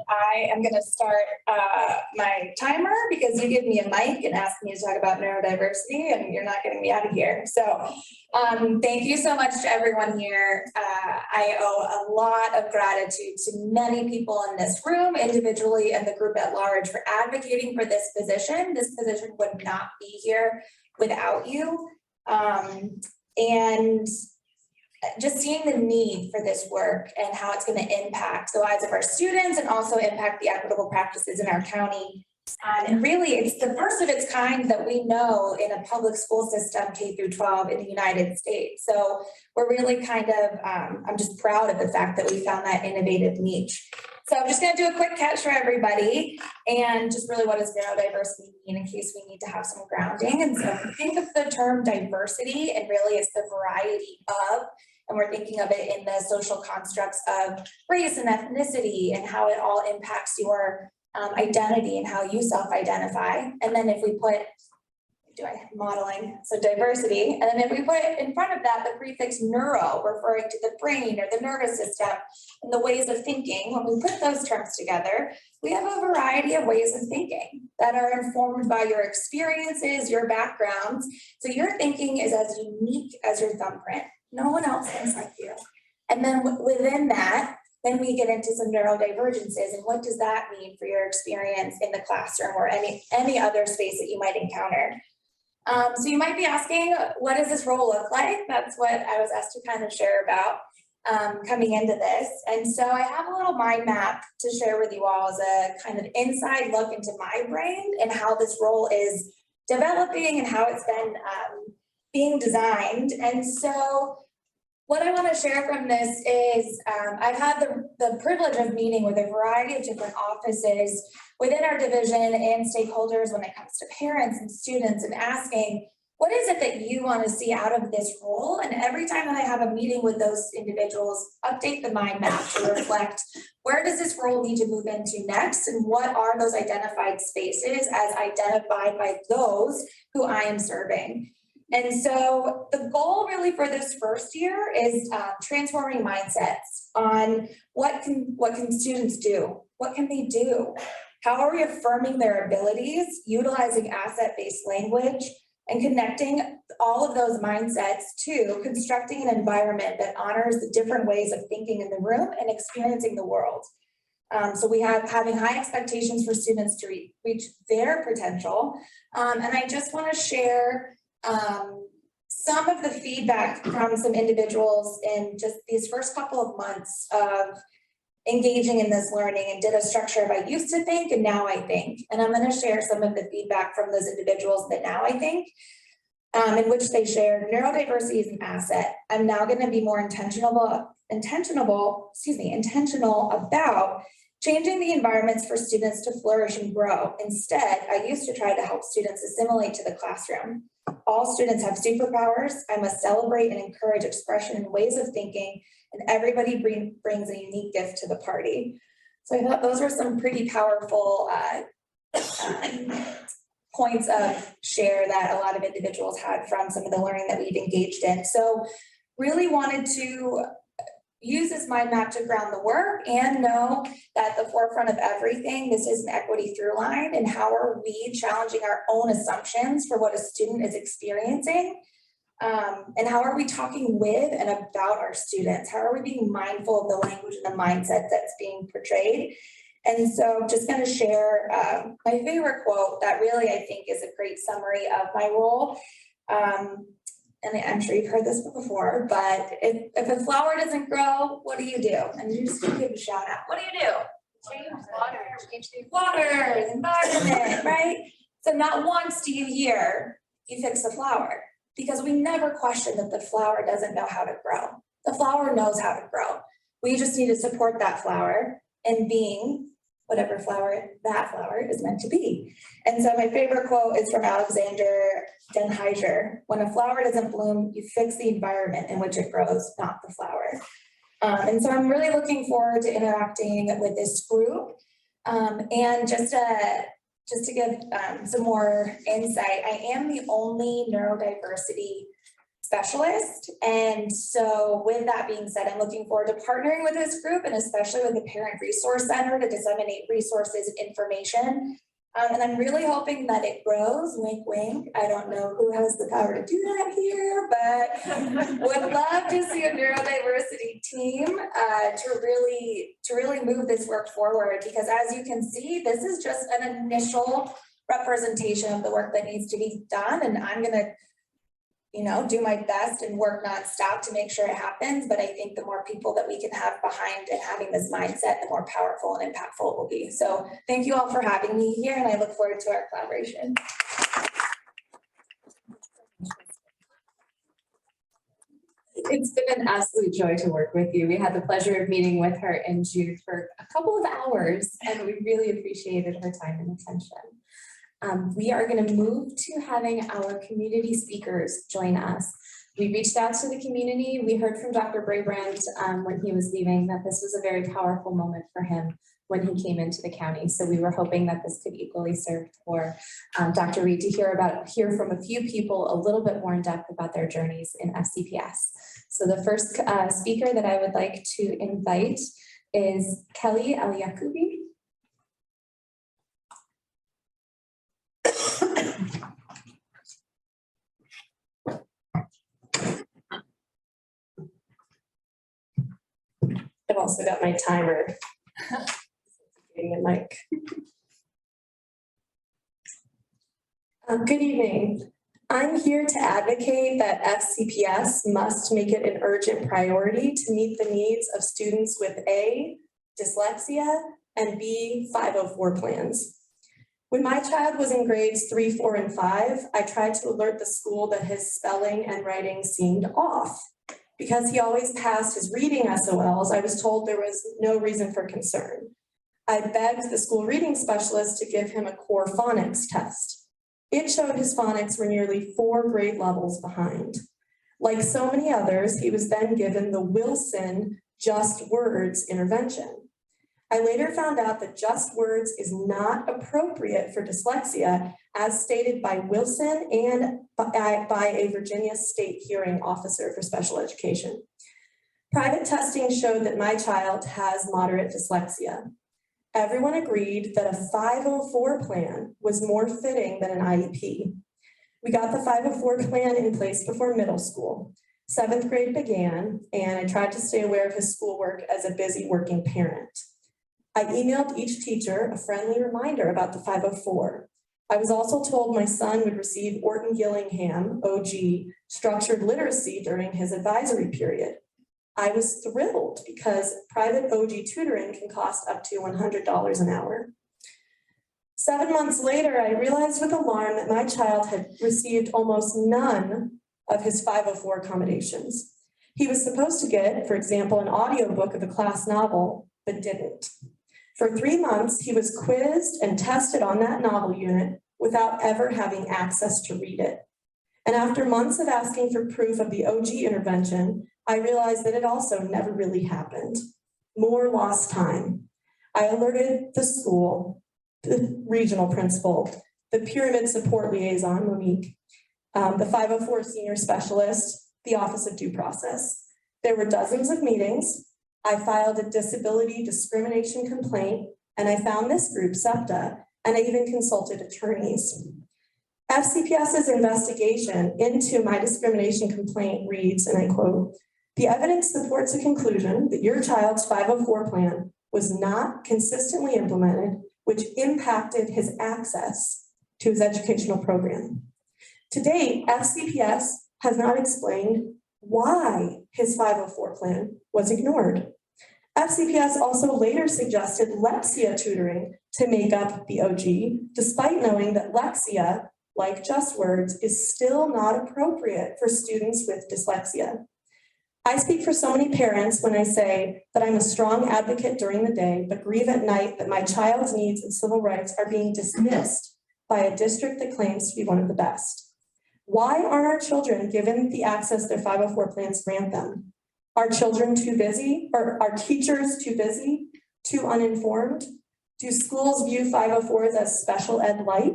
F: I am going to start my timer because you give me a mic and ask me to talk about neurodiversity, and you're not getting me out of here. So thank you so much to everyone here. I owe a lot of gratitude to many people in this room, individually and the group at large, for advocating for this position. This position would not be here without you. And just seeing the need for this work and how it's going to impact the lives of our students and also impact the equitable practices in our county. And really, it's the first of its kind that we know in a public school system, K through 12 in the United States. So we're really kind of, I'm just proud of the fact that we found that innovative niche. So I'm just going to do a quick catch for everybody and just really what does neurodiversity mean in case we need to have some grounding. And so think of the term diversity, and really it's the variety of, and we're thinking of it in the social constructs of race and ethnicity and how it all impacts your identity and how you self-identify. And then if we put, modeling, so diversity, and then if we put in front of that the prefix neuro, referring to the brain or the nervous system and the ways of thinking, when we put those terms together, we have a variety of ways of thinking that are informed by your experiences, your backgrounds. So your thinking is as unique as your thumbprint. No one else thinks like you. And then within that, then we get into some neurodivergences, and what does that mean for your experience in the classroom or any other space that you might encounter. So you might be asking, what does this role look like? That's what I was asked to kind of share about coming into this. And so I have a little mind map to share with you all as a kind of inside look into my brain and how this role is developing and how it's been being designed. And so what I want to share from this is I've had the privilege of meeting with a variety of different offices within our division and stakeholders when it comes to parents and students, and asking, what is it that you want to see out of this role? And every time that I have a meeting with those individuals, update the mind map to reflect, where does this role need to move into next? And what are those identified spaces as identified by those who I am serving? And so the goal really for this first year is transforming mindsets on what can students do? What can they do? How are we affirming their abilities, utilizing asset-based language, and connecting all of those mindsets to constructing an environment that honors the different ways of thinking in the room and experiencing the world. So we have having high expectations for students to reach their potential. And I just want to share some of the feedback from some individuals in just these first couple of months of engaging in this learning, and did a structure of I used to think and now I think. And I'm going to share some of the feedback from those individuals that now I think, in which they shared neurodiversity is an asset. I'm now going to be more intentional about changing the environments for students to flourish and grow. Instead, I used to try to help students assimilate to the classroom. All students have superpowers. I must celebrate and encourage expression and ways of thinking, and everybody brings a unique gift to the party. So I thought those were some pretty powerful points of share that a lot of individuals had from some of the learning that we've engaged in. So really wanted to use this mind map to ground the work and know that at the forefront of everything, this is an equity through line, and how are we challenging our own assumptions for what a student is experiencing, and how are we talking with and about our students? How are we being mindful of the language and the mindset that's being portrayed? And so just going to share my favorite quote that really I think is a great summary of my role. And I'm sure you've heard this before, but if a flower doesn't grow, what do you do? And you just give a shout out. What do you do? Change water, the environment, right? So not once do you hear you fix the flower, because we never question that the flower doesn't know how to grow. The flower knows how to grow. We just need to support that flower in being whatever that flower is meant to be. And so my favorite quote is from Alexander Den Heijer. When a flower doesn't bloom, you fix the environment in which it grows, not the flower. And so I'm really looking forward to interacting with this group. And just to give some more insight, I am the only neurodiversity specialist. And so with that being said, I'm looking forward to partnering with this group, and especially with the Parent Resource Center, to disseminate resources and information. And I'm really hoping that it grows, wink, wink. I don't know who has the power to do that here, but would love to see a neurodiversity team to really move this work forward, because as you can see, this is just an initial representation of the work that needs to be done. And I'm gonna do my best and work nonstop to make sure it happens. But I think the more people that we can have behind and having this mindset, the more powerful and impactful it will be. So thank you all for having me here, and I look forward to our collaboration.
A: It's been an absolute joy to work with you. We had the pleasure of meeting with her in June for a couple of hours, and we really appreciated her time and attention. We are going to move to having our community speakers join us. We reached out to the community. We heard from Dr. Brabrand when he was leaving that this was a very powerful moment for him when he came into the county. So we were hoping that this could equally serve for Dr. Reid to hear from a few people a little bit more in depth about their journeys in FCPS. So the first speaker that I would like to invite is Kelly Eliakubi. I've also got my timer. Getting the mic. Good evening. I'm here to advocate that FCPS must make it an urgent priority to meet the needs of students with A, dyslexia, and B, 504 plans. When my child was in grades 3, 4, and 5, I tried to alert the school that his spelling and writing seemed off. Because he always passed his reading SOLs, I was told there was no reason for concern. I begged the school reading specialist to give him a core phonics test. It showed his phonics were nearly 4 grade levels behind. Like so many others, he was then given the Wilson Just Words intervention.
J: I later found out that just words is not appropriate for dyslexia, as stated by Wilson and by a Virginia State hearing officer for special education. Private testing showed that my child has moderate dyslexia. Everyone agreed that a 504 plan was more fitting than an IEP. We got the 504 plan in place before middle school. 7th grade began, and I tried to stay aware of his schoolwork as a busy working parent. I emailed each teacher a friendly reminder about the 504. I was also told my son would receive Orton-Gillingham, OG, structured literacy during his advisory period. I was thrilled because private OG tutoring can cost up to $100 an hour. 7 months later, I realized with alarm that my child had received almost none of his 504 accommodations. He was supposed to get, for example, an audiobook of a class novel, but didn't. For 3 months, he was quizzed and tested on that novel unit without ever having access to read it. And after months of asking for proof of the OG intervention, I realized that it also never really happened. More lost time. I alerted the school, the regional principal, the pyramid support liaison, Monique, the 504 senior specialist, the Office of Due Process. There were dozens of meetings. I filed a disability discrimination complaint, and I found this group, SEPTA, and I even consulted attorneys. FCPS's investigation into my discrimination complaint reads, and I quote, "The evidence supports a conclusion that your child's 504 plan was not consistently implemented, which impacted his access to his educational program. To date, FCPS has not explained why his 504 plan was ignored. FCPS also later suggested Lexia tutoring to make up the OG, despite knowing that Lexia, like Just Words, is still not appropriate for students with dyslexia. I speak for so many parents when I say that I'm a strong advocate during the day, but grieve at night that my child's needs and civil rights are being dismissed by a district that claims to be one of the best. Why aren't our children given the access their 504 plans grant them? Are children too busy, or are teachers too busy, too uninformed? Do schools view 504s as special ed light?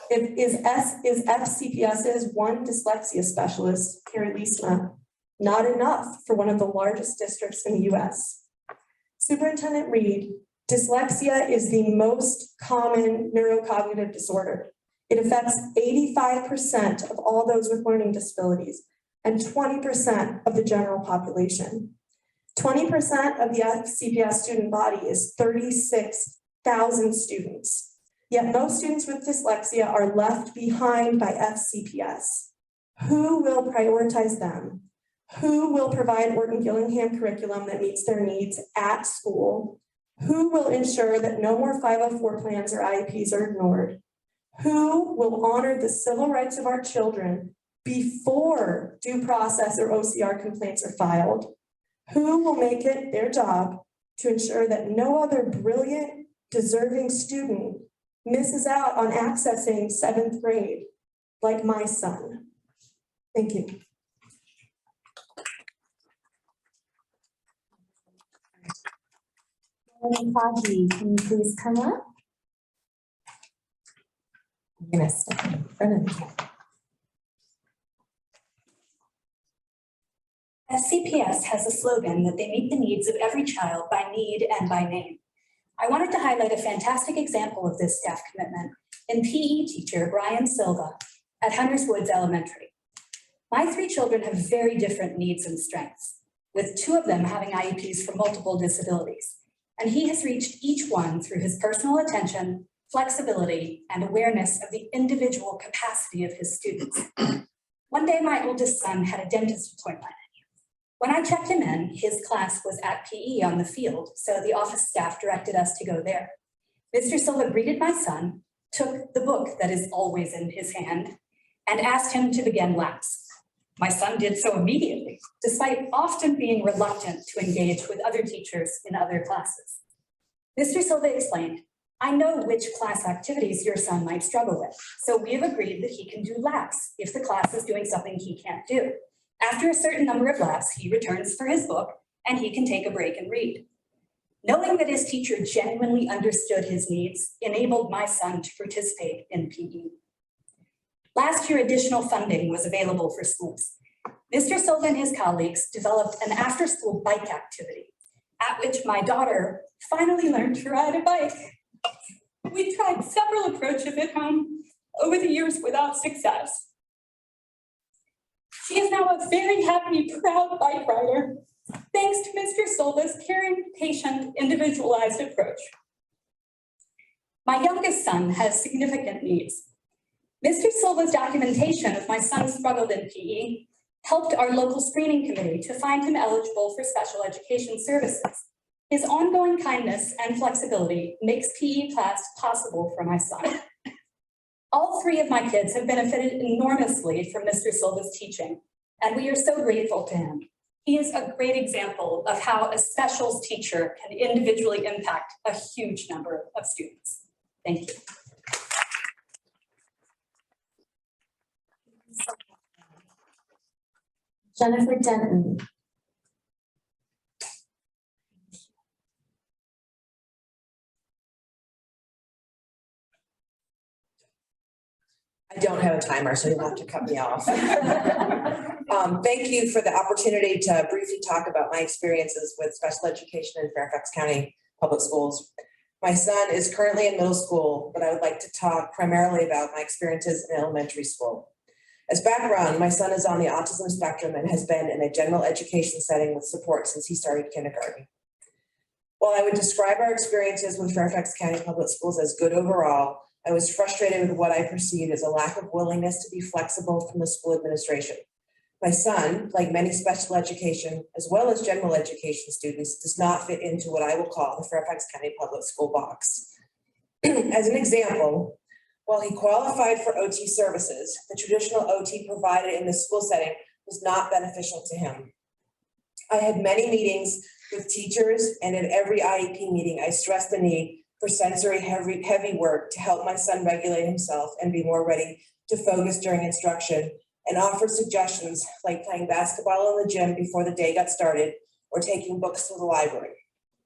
J: Is FCPS's one dyslexia specialist, Carrie Liesma, not enough for one of the largest districts in the US? Superintendent Reid, dyslexia is the most common neurocognitive disorder. It affects 85% of all those with learning disabilities and 20% of the general population. 20% of the FCPS student body is 36,000 students. Yet most students with dyslexia are left behind by FCPS. Who will prioritize them? Who will provide Orton-Gillingham curriculum that meets their needs at school? Who will ensure that no more 504 plans or IEPs are ignored? Who will honor the civil rights of our children before due process or OCR complaints are filed? Who will make it their job to ensure that no other brilliant, deserving student misses out on accessing 7th grade like my son? Thank you.
A: Faji, can you please come up? I'm gonna step in front of you.
K: SCPS has a slogan that they meet the needs of every child by need and by name. I wanted to highlight a fantastic example of this staff commitment in PE teacher Brian Silva at Hunters Woods Elementary. My 3 children have very different needs and strengths, with 2 of them having IEPs for multiple disabilities. And he has reached each one through his personal attention, flexibility, and awareness of the individual capacity of his students. One day, my oldest son had a dentist appointment. When I checked him in, his class was at PE on the field, so the office staff directed us to go there. Mr. Silva greeted my son, took the book that is always in his hand, and asked him to begin laps. My son did so immediately, despite often being reluctant to engage with other teachers in other classes. Mr. Silva explained, "I know which class activities your son might struggle with, so we have agreed that he can do laps if the class is doing something he can't do. After a certain number of laps, he returns for his book and he can take a break and read." Knowing that his teacher genuinely understood his needs enabled my son to participate in PE. Last year, additional funding was available for schools. Mr. Silva and his colleagues developed an after-school bike activity at which my daughter finally learned to ride a bike. We tried several approaches at home over the years without success. She is now a very happy, proud bike rider, thanks to Mr. Silva's caring, patient, individualized approach. My youngest son has significant needs. Mr. Silva's documentation of my son's struggle in PE helped our local screening committee to find him eligible for special education services. His ongoing kindness and flexibility makes PE class possible for my son. All three of my kids have benefited enormously from Mr. Silva's teaching, and we are so grateful to him. He is a great example of how a specials teacher can individually impact a huge number of students. Thank you.
A: Jennifer Denton.
E: I don't have a timer, so you'll have to cut me off. Thank you for the opportunity to briefly talk about my experiences with special education in Fairfax County Public Schools. My son is currently in middle school, but I would like to talk primarily about my experiences in elementary school. As background, my son is on the autism spectrum and has been in a general education setting with support since he started kindergarten. While I would describe our experiences with Fairfax County Public Schools as good overall, I was frustrated with what I perceived as a lack of willingness to be flexible from the school administration. My son, like many special education as well as general education students, does not fit into what I will call the Fairfax County Public School box. As an example, while he qualified for OT services, the traditional OT provided in the school setting was not beneficial to him. I had many meetings with teachers, and at every IEP meeting, I stressed the need for sensory heavy work to help my son regulate himself and be more ready to focus during instruction, and offered suggestions like playing basketball in the gym before the day got started or taking books to the library.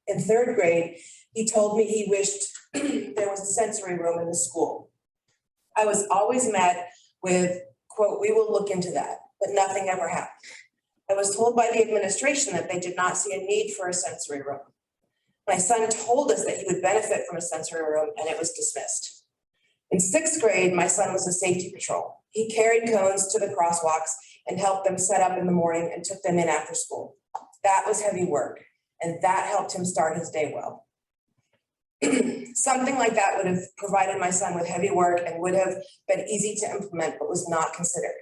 E: In third grade, he told me he wished there was a sensory room in the school. I was always met with, quote, "We will look into that," but nothing ever happened. I was told by the administration that they did not see a need for a sensory room. My son told us that he would benefit from a sensory room, and it was dismissed. In sixth grade, my son was a safety patrol. He carried cones to the crosswalks and helped them set up in the morning and took them in after school. That was heavy work, and that helped him start his day well. Something like that would have provided my son with heavy work and would have been easy to implement, but was not considered.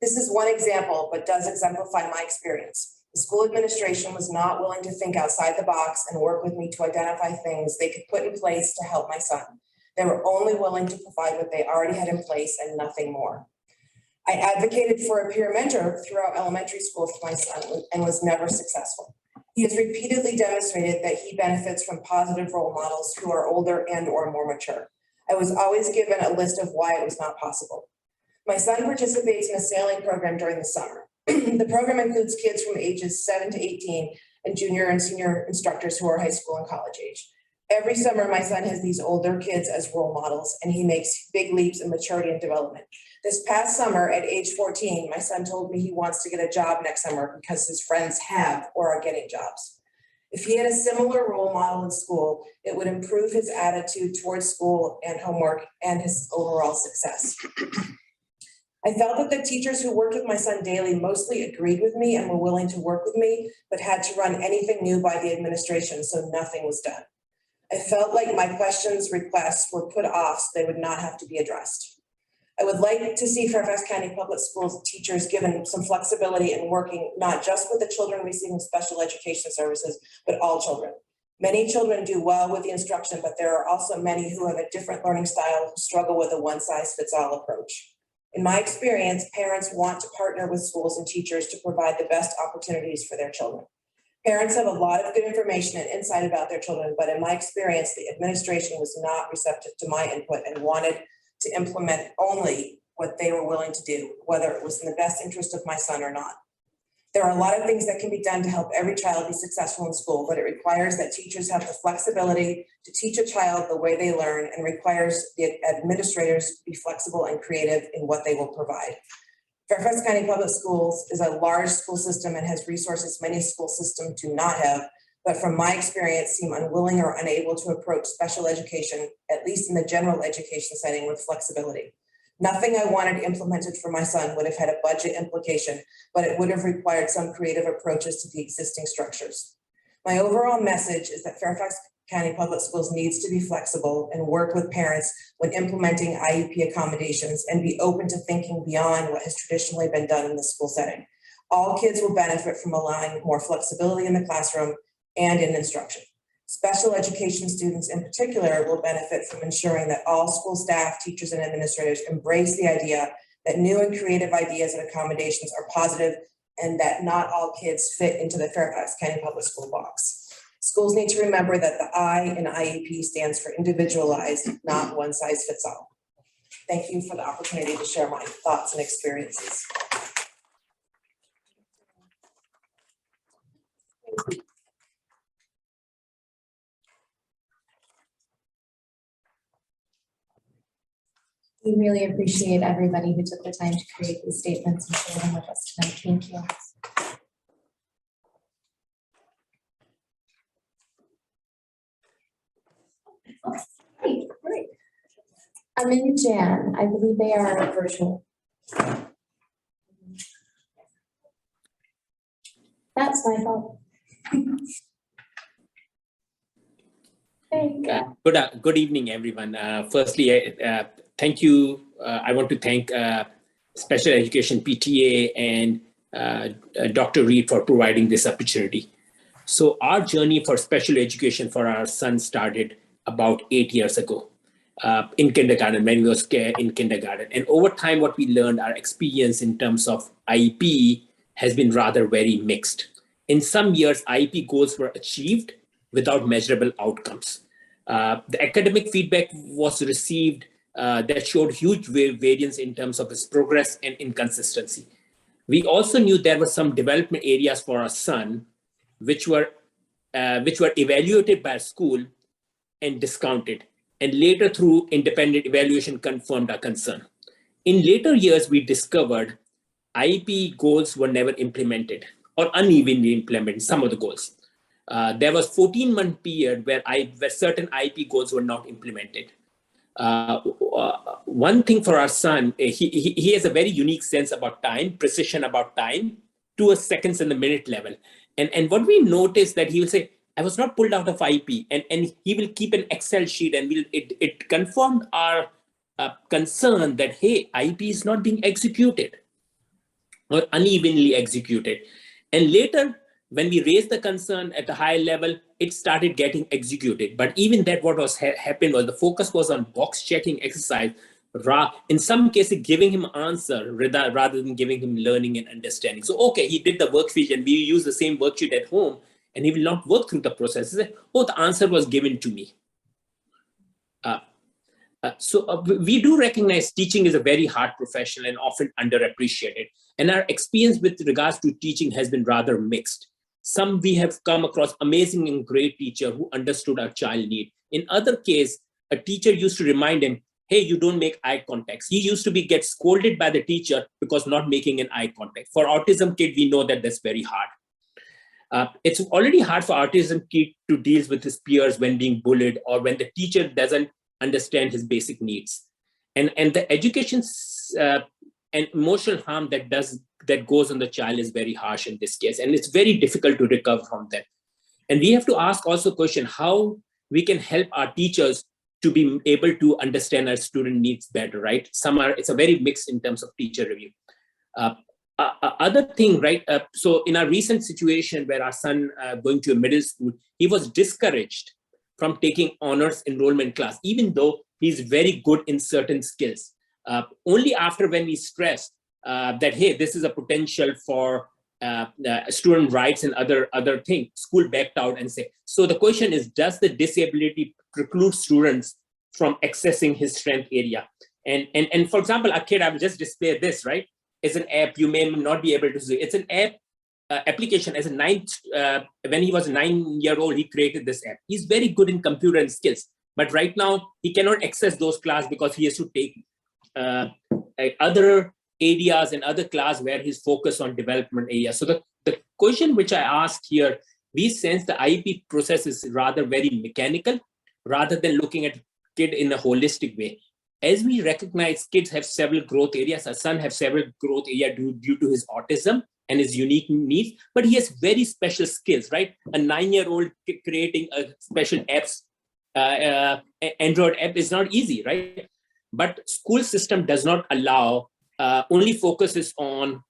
E: This is one example, but does exemplify my experience. The school administration was not willing to think outside the box and work with me to identify things they could put in place to help my son. They were only willing to provide what they already had in place and nothing more. I advocated for a peer mentor throughout elementary school for my son and was never successful. He has repeatedly demonstrated that he benefits from positive role models who are older and or more mature. I was always given a list of why it was not possible. My son participates in a sailing program during the summer. The program includes kids from ages 7 to 18 and junior and senior instructors who are high school and college age. Every summer, my son has these older kids as role models, and he makes big leaps in maturity and development. This past summer, at age 14, my son told me he wants to get a job next summer because his friends have or are getting jobs. If he had a similar role model in school, it would improve his attitude towards school and homework and his overall success. I felt that the teachers who worked with my son daily mostly agreed with me and were willing to work with me, but had to run anything new by the administration, so nothing was done. I felt like my questions, requests were put off so they would not have to be addressed. I would like to see Fairfax County Public Schools teachers given some flexibility in working not just with the children receiving special education services, but all children. Many children do well with the instruction, but there are also many who have a different learning style who struggle with a one-size-fits-all approach. In my experience, parents want to partner with schools and teachers to provide the best opportunities for their children. Parents have a lot of good information and insight about their children, but in my experience, the administration was not receptive to my input and wanted to implement only what they were willing to do, whether it was in the best interest of my son or not. There are a lot of things that can be done to help every child be successful in school, but it requires that teachers have the flexibility to teach a child the way they learn and requires the administrators to be flexible and creative in what they will provide. Fairfax County Public Schools is a large school system and has resources many school systems do not have, but from my experience seem unwilling or unable to approach special education, at least in the general education setting, with flexibility. Nothing I wanted implemented for my son would have had a budget implication, but it would have required some creative approaches to the existing structures. My overall message is that Fairfax County Public Schools needs to be flexible and work with parents when implementing IEP accommodations and be open to thinking beyond what has traditionally been done in the school setting. All kids will benefit from allowing more flexibility in the classroom and in instruction. Special education students in particular will benefit from ensuring that all school staff, teachers, and administrators embrace the idea that new and creative ideas and accommodations are positive and that not all kids fit into the Fairfax County Public School box. Schools need to remember that the I in IEP stands for individualized, not one size fits all. Thank you for the opportunity to share my thoughts and experiences.
A: We really appreciate everybody who took the time to create these statements and share them with us tonight. Thank you. Great. Amin and Jan, I believe they are virtual. That's my fault.
L: Good evening, everyone. Firstly, thank you. I want to thank Special Education PTA and Dr. Reid for providing this opportunity. So our journey for special education for our son started about 8 years ago in kindergarten, when we were in kindergarten. And over time, what we learned, our experience in terms of IEP has been rather very mixed. In some years, IEP goals were achieved without measurable outcomes. The academic feedback was received that showed huge variance in terms of its progress and inconsistency. We also knew there were some development areas for our son which were evaluated by school and discounted, and later through independent evaluation confirmed our concern. In later years, we discovered IEP goals were never implemented or unevenly implemented, some of the goals. There was 14-month period where certain IEP goals were not implemented. One thing for our son, he has a very unique sense about time, precision about time, to a seconds and the minute level. And what we noticed that he will say, I was not pulled out of IEP, and he will keep an Excel sheet, and it confirmed our concern that, hey, IEP is not being executed or unevenly executed. And later, when we raised the concern at a high level, it started getting executed. But even that, what was happened was the focus was on box checking exercise, in some cases giving him answer rather than giving him learning and understanding. So, okay, he did the worksheet and we use the same worksheet at home, and he will not work through the process. He said, oh, the answer was given to me. So we do recognize teaching is a very hard profession and often underappreciated. And our experience with regards to teaching has been rather mixed. Some we have come across amazing and great teacher who understood our child need. In other case, a teacher used to remind him, hey, you don't make eye contact. He used to get scolded by the teacher because not making an eye contact. For autism kid, we know that that's very hard. It's already hard for autism kid to deal with his peers when being bullied or when the teacher doesn't understand his basic needs. And the education and emotional harm that goes on the child is very harsh in this case. And it's very difficult to recover from that. And we have to ask also question how we can help our teachers to be able to understand our student needs better, right? It's a very mixed in terms of teacher review. Other thing, right? So in our recent situation where our son going to a middle school, he was discouraged from taking honors enrollment class, even though he's very good in certain skills. Only after when we stressed that, hey, this is a potential for student rights and other things, school backed out and say, so the question is, does the disability preclude students from accessing his strength area? And for example, a kid, I will just display this, right? It's an app, you may not be able to see. It's an app application as a when he was a 9-year-old, he created this app. He's very good in computer and skills, but right now he cannot access those classes because he has to take other areas and other class where he's focused on development areas. So the question which I asked here, we sense the IEP process is rather very mechanical rather than looking at kid in a holistic way. As we recognize kids have several growth areas, our son has several growth areas due to his autism and his unique needs, but he has very special skills, right? A 9-year-old creating a special apps, Android app is not easy, right? But school system does not allow, only focuses on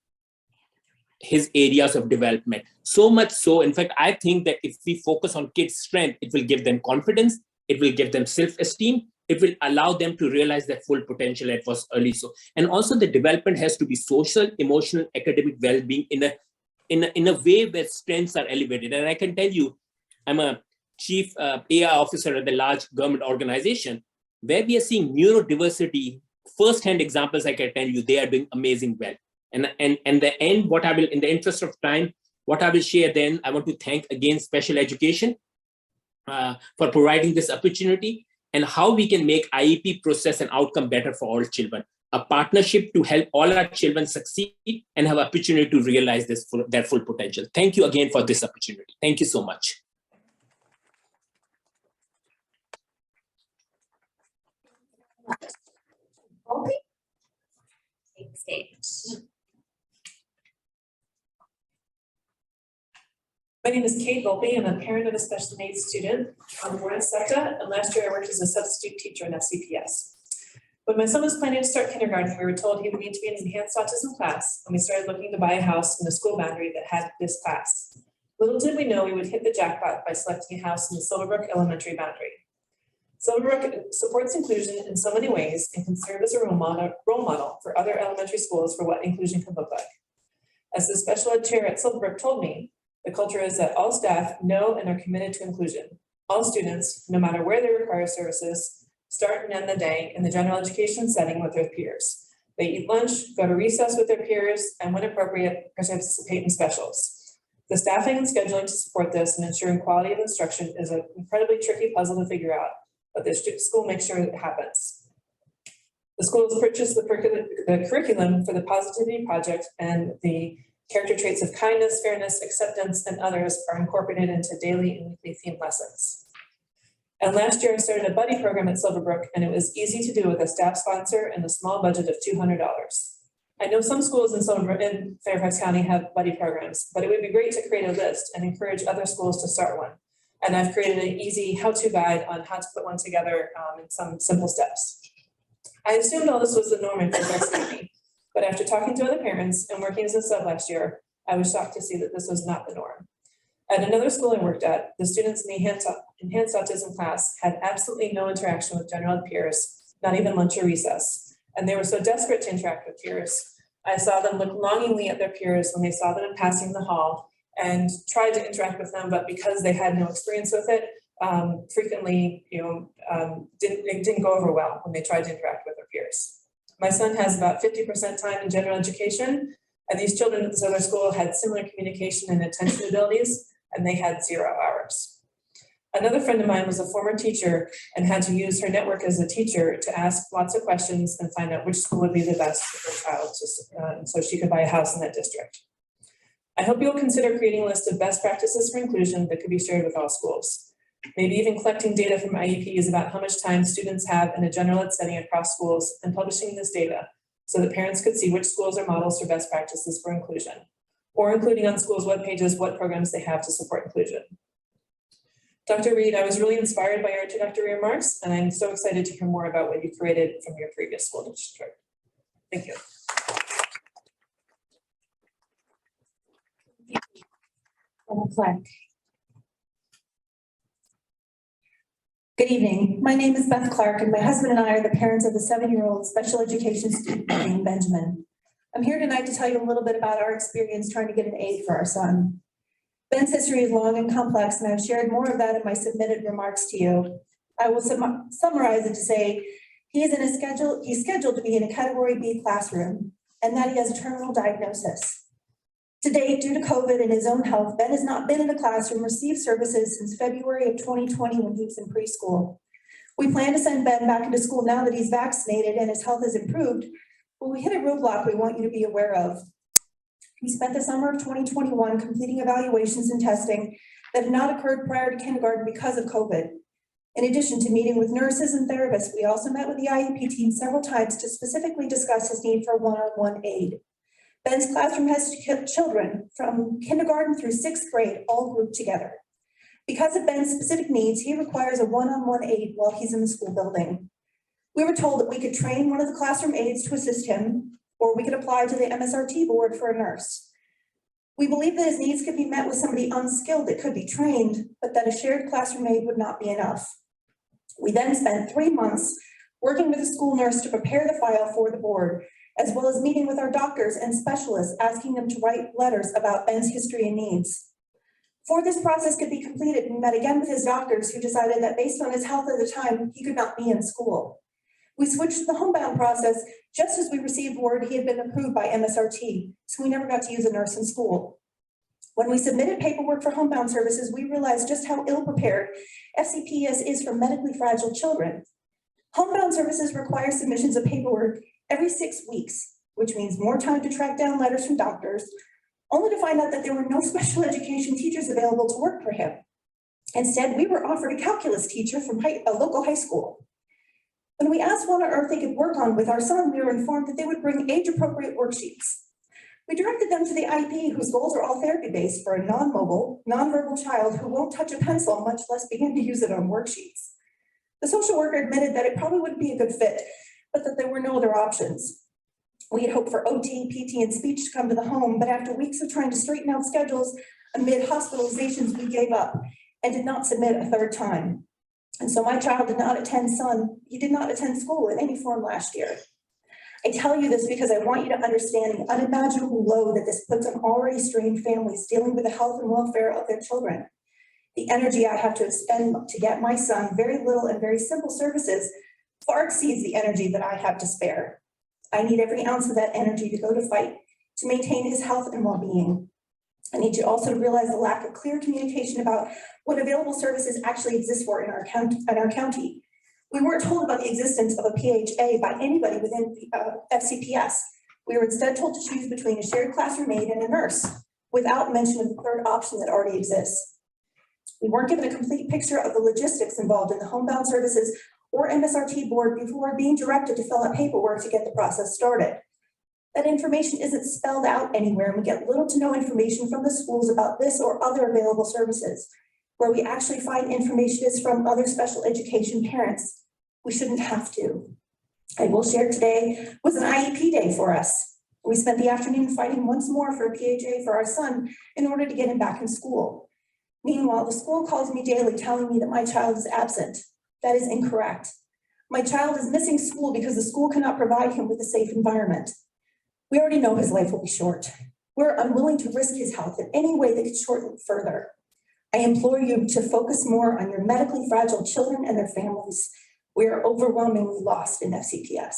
L: his areas of development. So much so, in fact, I think that if we focus on kids' strength, it will give them confidence, it will give them self-esteem, it will allow them to realize their full potential at first early. So, and also the development has to be social, emotional, academic well-being in a way where strengths are elevated. And I can tell you, I'm a chief AI officer at the large government organization where we are seeing neurodiversity, first-hand examples. I can tell you, they are doing amazing well. And the end, what I will, in the interest of time, what I will share then, I want to thank again special education for providing this opportunity and how we can make IEP process and outcome better for all children. A partnership to help all our children succeed and have opportunity to realize their full potential. Thank you again for this opportunity. Thank you so much.
F: Take stage.
M: My name is Kate Volpe. I'm a parent of a special needs student on board at SEPTA, and last year I worked as a substitute teacher in FCPS. When my son was planning to start kindergarten, we were told he would need to be in an enhanced autism class, and we started looking to buy a house in the school boundary that had this class. Little did we know we would hit the jackpot by selecting a house in the Silverbrook Elementary boundary. Silverbrook supports inclusion in so many ways and can serve as a role model for other elementary schools for what inclusion can look like. As the special ed chair at Silverbrook told me, the culture is that all staff know and are committed to inclusion. All students, no matter where they require services, start and end the day in the general education setting with their peers. They eat lunch, go to recess with their peers, and when appropriate, participate in specials. The staffing and scheduling to support this and ensuring quality of instruction is an incredibly tricky puzzle to figure out, but the school makes sure it happens. The school has purchased the curriculum for the Positivity Project, and the character traits of kindness, fairness, acceptance, and others are incorporated into daily and weekly themed lessons. And last year I started a buddy program at Silverbrook, and it was easy to do with a staff sponsor and a small budget of $200. I know some schools in Fairfax County have buddy programs, but it would be great to create a list and encourage other schools to start one. And I've created an easy how-to guide on how to put one together in some simple steps. I assumed all this was the norm in Fairfax County, but after talking to other parents and working as a sub last year, I was shocked to see that this was not the norm. At another school I worked at, the students in the enhanced autism class had absolutely no interaction with general ed peers, not even lunch or recess. And they were so desperate to interact with peers. I saw them look longingly at their peers when they saw them in passing the hall and tried to interact with them, but because they had no experience with it, frequently, it didn't go over well when they tried to interact with their peers. My son has about 50% time in general education, and these children at this other school had similar communication and attention abilities, and they had 0 hours. Another friend of mine was a former teacher and had to use her network as a teacher to ask lots of questions and find out which school would be the best for her child, so she could buy a house in that district. I hope you'll consider creating a list of best practices for inclusion that could be shared with all schools. Maybe even collecting data from IEPs about how much time students have in a general ed setting across schools and publishing this data so that parents could see which schools are models for best practices for inclusion, or including on schools' web pages what programs they have to support inclusion. Dr. Reid, I was really inspired by your introductory remarks, and I'm so excited to hear more about what you created from your previous school district. Thank you.
N: Good evening. My name is Beth Clark, and my husband and I are the parents of a 7-year-old special education student named Benjamin. I'm here tonight to tell you a little bit about our experience trying to get an aide for our son. Ben's history is long and complex, and I've shared more of that in my submitted remarks to you. I will summarize it to say he's scheduled to be in a Category B classroom, and that he has a terminal diagnosis. To date, due to COVID and his own health, Ben has not been in a classroom, received services since February of 2020 when he was in preschool. We plan to send Ben back into school now that he's vaccinated and his health has improved, but we hit a roadblock we want you to be aware of. He spent the summer of 2021 completing evaluations and testing that had not occurred prior to kindergarten because of COVID. In addition to meeting with nurses and therapists, we also met with the IEP team several times to specifically discuss his need for one-on-one aid. Ben's classroom has children from kindergarten through 6th grade, all grouped together. Because of Ben's specific needs, he requires a one-on-one aid while he's in the school building. We were told that we could train one of the classroom aides to assist him, or we could apply to the MSRT board for a nurse. We believe that his needs could be met with somebody unskilled that could be trained, but that a shared classroom aide would not be enough. We then spent 3 months working with a school nurse to prepare the file for the board, as well as meeting with our doctors and specialists, asking them to write letters about Ben's history and needs. Before this process could be completed, we met again with his doctors who decided that based on his health at the time, he could not be in school. We switched to the homebound process just as we received word he had been approved by MSRT, so we never got to use a nurse in school. When we submitted paperwork for homebound services, we realized just how ill-prepared FCPS is for medically fragile children. Homebound services require submissions of paperwork every 6 weeks, which means more time to track down letters from doctors, only to find out that there were no special education teachers available to work for him. Instead, we were offered a calculus teacher from a local high school. When we asked what on earth they could work on with our son, we were informed that they would bring age-appropriate worksheets. We directed them to the IEP, whose goals are all therapy-based for a non-mobile, non-verbal child who won't touch a pencil, much less begin to use it on worksheets. The social worker admitted that it probably wouldn't be a good fit, but that there were no other options. We had hoped for OT, PT, and speech to come to the home, but after weeks of trying to straighten out schedules amid hospitalizations, we gave up and did not submit a third time. And so my child did not attend school in any form last year. I tell you this because I want you to understand the unimaginable load that this puts on already strained families dealing with the health and welfare of their children. The energy I have to expend to get my son very little and very simple services far exceeds the energy that I have to spare. I need every ounce of that energy to go to fight to maintain his health and well-being. I need you also to realize the lack of clear communication about what available services actually exist for in our county. We weren't told about the existence of a PHA by anybody within FCPS. We were instead told to choose between a shared classroom aide and a nurse, without mention of the third option that already exists. We weren't given a complete picture of the logistics involved in the homebound services or MSRT board before being directed to fill out paperwork to get the process started. That information isn't spelled out anywhere, and we get little to no information from the schools about this or other available services. Where we actually find information is from other special education parents. We shouldn't have to. I will share today was an IEP day for us. We spent the afternoon fighting once more for a PHA for our son in order to get him back in school. Meanwhile, the school calls me daily telling me that my child is absent. That is incorrect. My child is missing school because the school cannot provide him with a safe environment. We already know his life will be short. We're unwilling to risk his health in any way that could shorten it further. I implore you to focus more on your medically fragile children and their families. We are overwhelmingly lost in FCPS.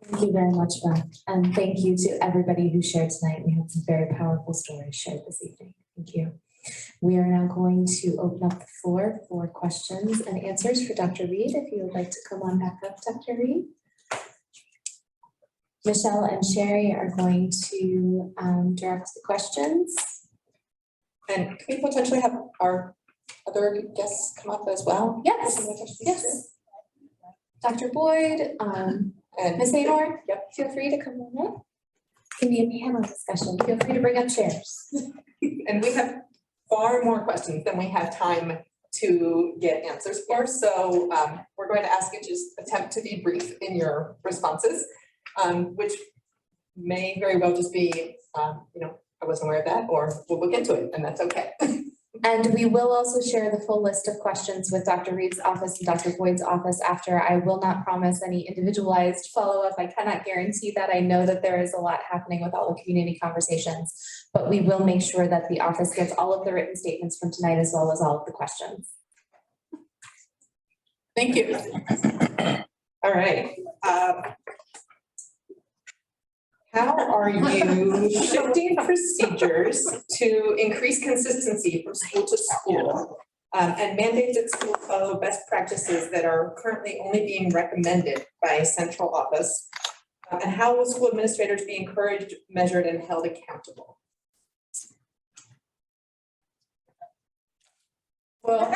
A: Thank you very much, Beth. And thank you to everybody who shared tonight. We had some very powerful stories shared this evening. Thank you. We are now going to open up the floor for questions and answers for Dr. Reid. If you would like to come on back up, Dr. Reid. Michelle and Sherry are going to direct the questions.
O: And can we potentially have our other guests come up as well?
A: Yes. Yes. Dr. Boyd, and Ms. Haynor, yep. Feel free to come on up. It's going to be a panel discussion. Feel free to bring up chairs.
O: And we have far more questions than we have time to get answers for. So we're going to ask you to just attempt to be brief in your responses, which may very well just be, I wasn't aware of that, or we'll look into it, and that's okay.
A: And we will also share the full list of questions with Dr. Reid's office and Dr. Boyd's office after. I will not promise any individualized follow-up. I cannot guarantee that. I know that there is a lot happening with all the community conversations, but we will make sure that the office gets all of the written statements from tonight as well as all of the questions.
G: Thank you.
O: All right. How are you shifting procedures to increase consistency from school to school? And mandate that schools follow best practices that are currently only being recommended by central office? And how will school administrators be encouraged, measured, and held accountable?
G: Well,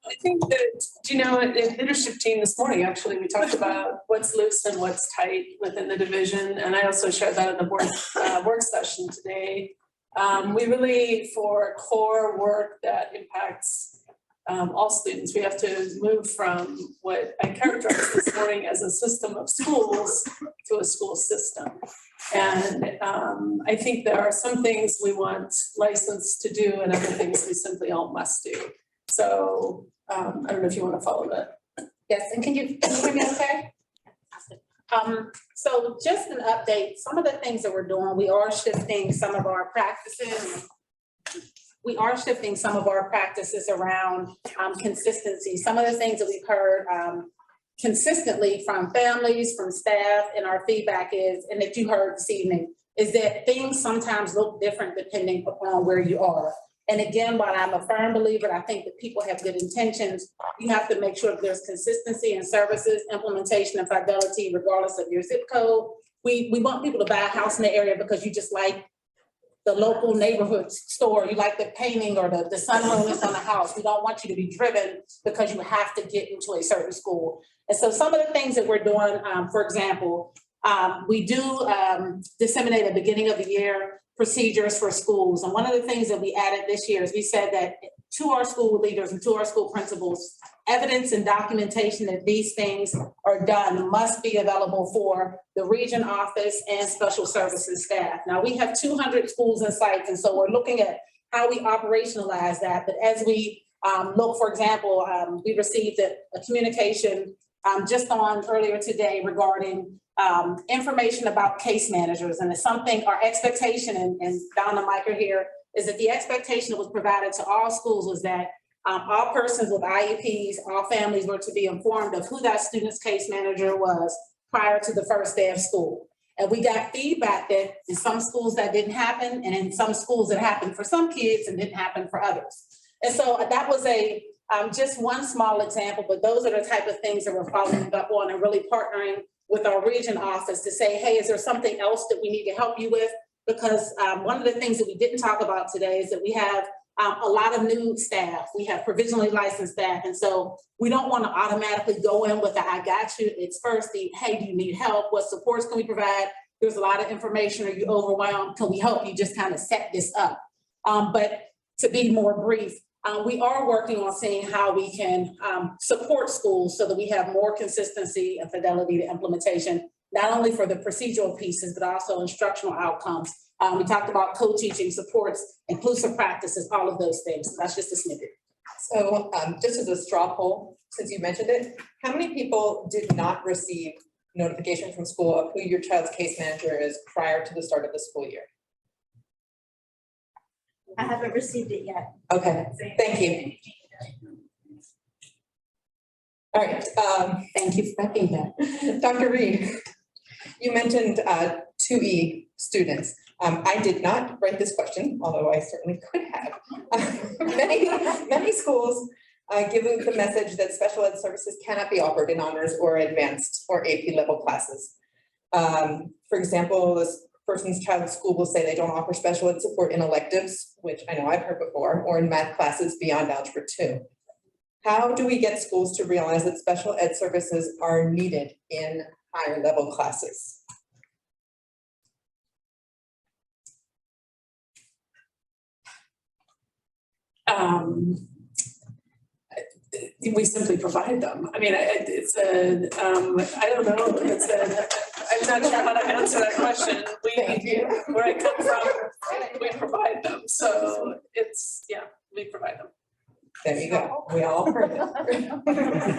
G: I think that, you know, in leadership team this morning, actually, we talked about what's loose and what's tight within the division. And I also shared that in the board work session today. We really, for core work that impacts all students, we have to move from what I characterized this morning as a system of schools to a school system. And I think there are some things we want licensed to do and other things we simply all must do. So I don't know if you want to follow that.
I: Yes, and can you hear me okay? So just an update, some of the things that we're doing, we are shifting some of our practices. We are shifting some of our practices around consistency. Some of the things that we've heard consistently from families, from staff, and our feedback is, and that you heard this evening, is that things sometimes look different depending upon where you are. And again, while I'm a firm believer, I think that people have good intentions, you have to make sure that there's consistency in services, implementation, and fidelity, regardless of your zip code. We want people to buy a house in the area because you just like the local neighborhood store, you like the painting or the sunroom that's on the house. We don't want you to be driven because you have to get into a certain school. And so some of the things that we're doing, for example, we do disseminate at the beginning of the year procedures for schools. And one of the things that we added this year is we said that to our school leaders and to our school principals, evidence and documentation that these things are done must be available for the region office and special services staff. Now we have 200 schools and sites, and so we're looking at how we operationalize that. But as we look, for example, we received a communication just on earlier today regarding information about case managers. And it's something, our expectation, and Donna and Mike are here, is that the expectation that was provided to all schools was that all persons with IEPs, all families were to be informed of who that student's case manager was prior to the first day of school. And we got feedback that in some schools that didn't happen, and in some schools it happened for some kids and didn't happen for others. And so that was just one small example, but those are the type of things that we're following up on and really partnering with our region office to say, hey, is there something else that we need to help you with? Because one of the things that we didn't talk about today is that we have a lot of new staff. We have provisionally licensed staff. And so we don't want to automatically go in with the I got you. It's first the, hey, do you need help? What supports can we provide? There's a lot of information. Are you overwhelmed? Can we help you just kind of set this up? But to be more brief, we are working on seeing how we can support schools so that we have more consistency and fidelity to implementation, not only for the procedural pieces, but also instructional outcomes. We talked about co-teaching supports, inclusive practices, all of those things. That's just a snippet.
O: So just as a straw poll, since you mentioned it, how many people did not receive notification from school of who your child's case manager is prior to the start of the school year?
K: I haven't received it yet.
O: Okay, thank you. All right,
I: Thank you for that feedback.
O: Dr. Reid, you mentioned 2E students. I did not write this question, although I certainly could have. Many schools give the message that special ed services cannot be offered in honors or advanced or AP level classes. For example, this person's child's school will say they don't offer special ed support in electives, which I know I've heard before, or in math classes beyond Algebra 2. How do we get schools to realize that special ed services are needed in higher level classes?
G: We simply provide them. I mean, it's a, I don't know, I'm not sure how to answer that question. Where I come from, we provide them. So it's, yeah, we provide them.
O: There you go. We all heard it.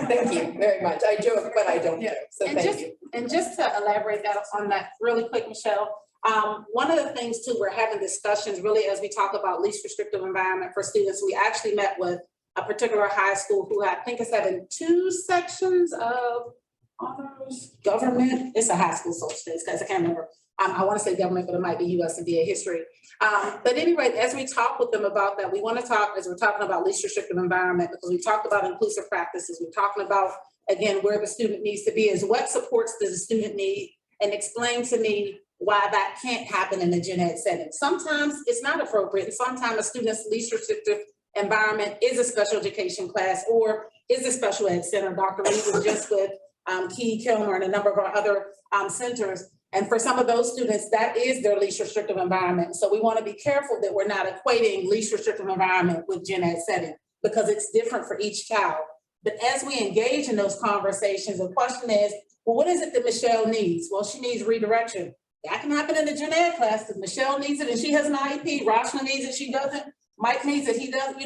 O: Thank you very much. I joke, but I don't joke. So thank you.
I: And just to elaborate that on that really quick, Michelle, one of the things too, we're having discussions really as we talk about least restrictive environment for students. We actually met with a particular high school who I think is having 2 sections of honors government. It's a high school social studies class, I can't remember. I want to say government, but it might be US and VA history. But anyway, as we talk with them about that, we want to talk, as we're talking about least restrictive environment, because we talked about inclusive practices, we're talking about, again, where the student needs to be is what supports does the student need, and explain to me why that can't happen in the gen ed setting. Sometimes it's not appropriate, and sometimes a student's least restrictive environment is a special education class or is a special ed center. Dr. Reid was just with Key, Kilmer, and a number of our other centers. And for some of those students, that is their least restrictive environment. So we want to be careful that we're not equating least restrictive environment with gen ed setting, because it's different for each child. But as we engage in those conversations, the question is, well, what is it that Michelle needs? Well, she needs redirection. That can happen in the gen ed class because Michelle needs it and she has an IEP. Rashna needs it, she doesn't. Mike needs it, he doesn't,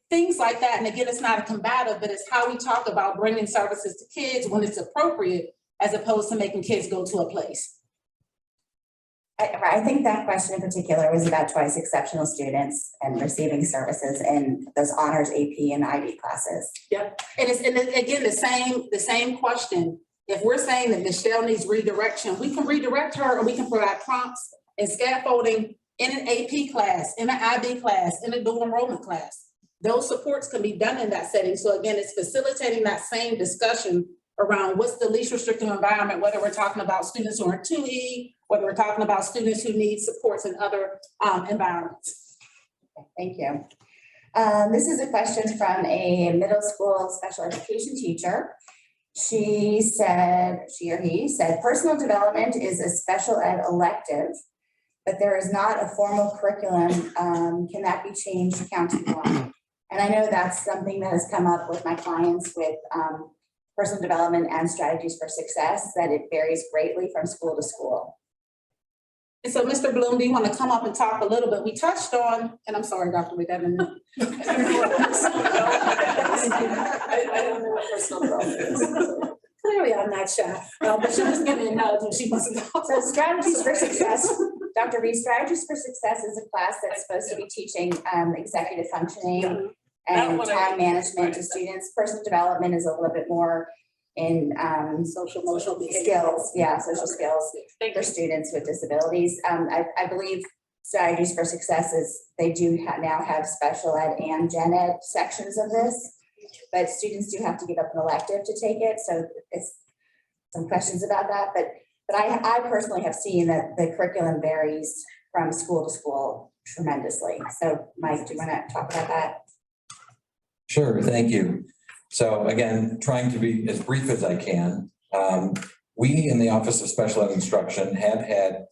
I: things like that. And again, it's not a combative, but it's how we talk about bringing services to kids when it's appropriate, as opposed to making kids go to a place.
P: I think that question in particular was about twice exceptional students and receiving services in those honors AP and IB classes.
I: Yep, and again, the same question. If we're saying that Michelle needs redirection, we can redirect her, or we can provide prompts and scaffolding in an AP class, in an IB class, in a dual enrollment class. Those supports can be done in that setting. So again, it's facilitating that same discussion around what's the least restrictive environment, whether we're talking about students who are in 2E, whether we're talking about students who need supports in other environments.
P: Thank you. This is a question from a middle school special education teacher. She or he said, personal development is a special ed elective, but there is not a formal curriculum. Can that be changed county-wide? And I know that's something that has come up with my clients with personal development and strategies for success, that it varies greatly from school to school.
I: And so, Mr. Bloom, do you want to come up and talk a little bit? We touched on, and I'm sorry, Dr. Reid, I don't know what personal development is. Clearly, I'm not shy, but she was giving me a nudge and she wasn't.
P: So strategies for success, Dr. Reid, strategies for success is a class that's supposed to be teaching executive functioning and time management to students. Personal development is a little bit more in social emotional skills, social skills for students with disabilities. I believe strategies for success is they do now have special ed and gen ed sections of this, but students do have to give up an elective to take it. So it's some questions about that, but I personally have seen that the curriculum varies from school to school tremendously. So Mike, do you want to talk about that?
Q: Sure, thank you. So again, trying to be as brief as I can. We in the Office of Special Ed Instruction have had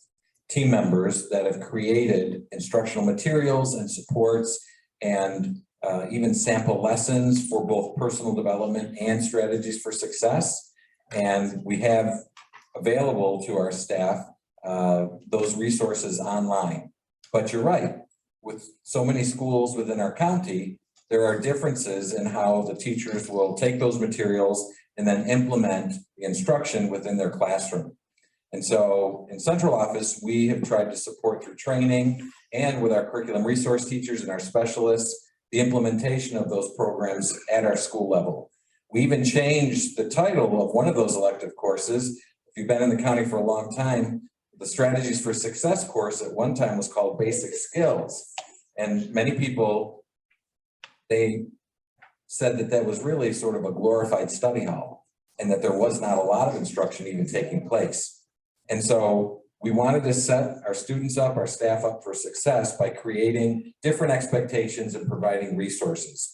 Q: team members that have created instructional materials and supports and even sample lessons for both personal development and strategies for success. And we have available to our staff those resources online. But you're right, with so many schools within our county, there are differences in how the teachers will take those materials and then implement the instruction within their classroom. And so in central office, we have tried to support through training and with our curriculum resource teachers and our specialists, the implementation of those programs at our school level. We even changed the title of one of those elective courses. If you've been in the county for a long time, the Strategies for Success course at one time was called Basic Skills. And many people, they said that that was really sort of a glorified study hall and that there was not a lot of instruction even taking place. And so we wanted to set our students up, our staff up for success by creating different expectations and providing resources.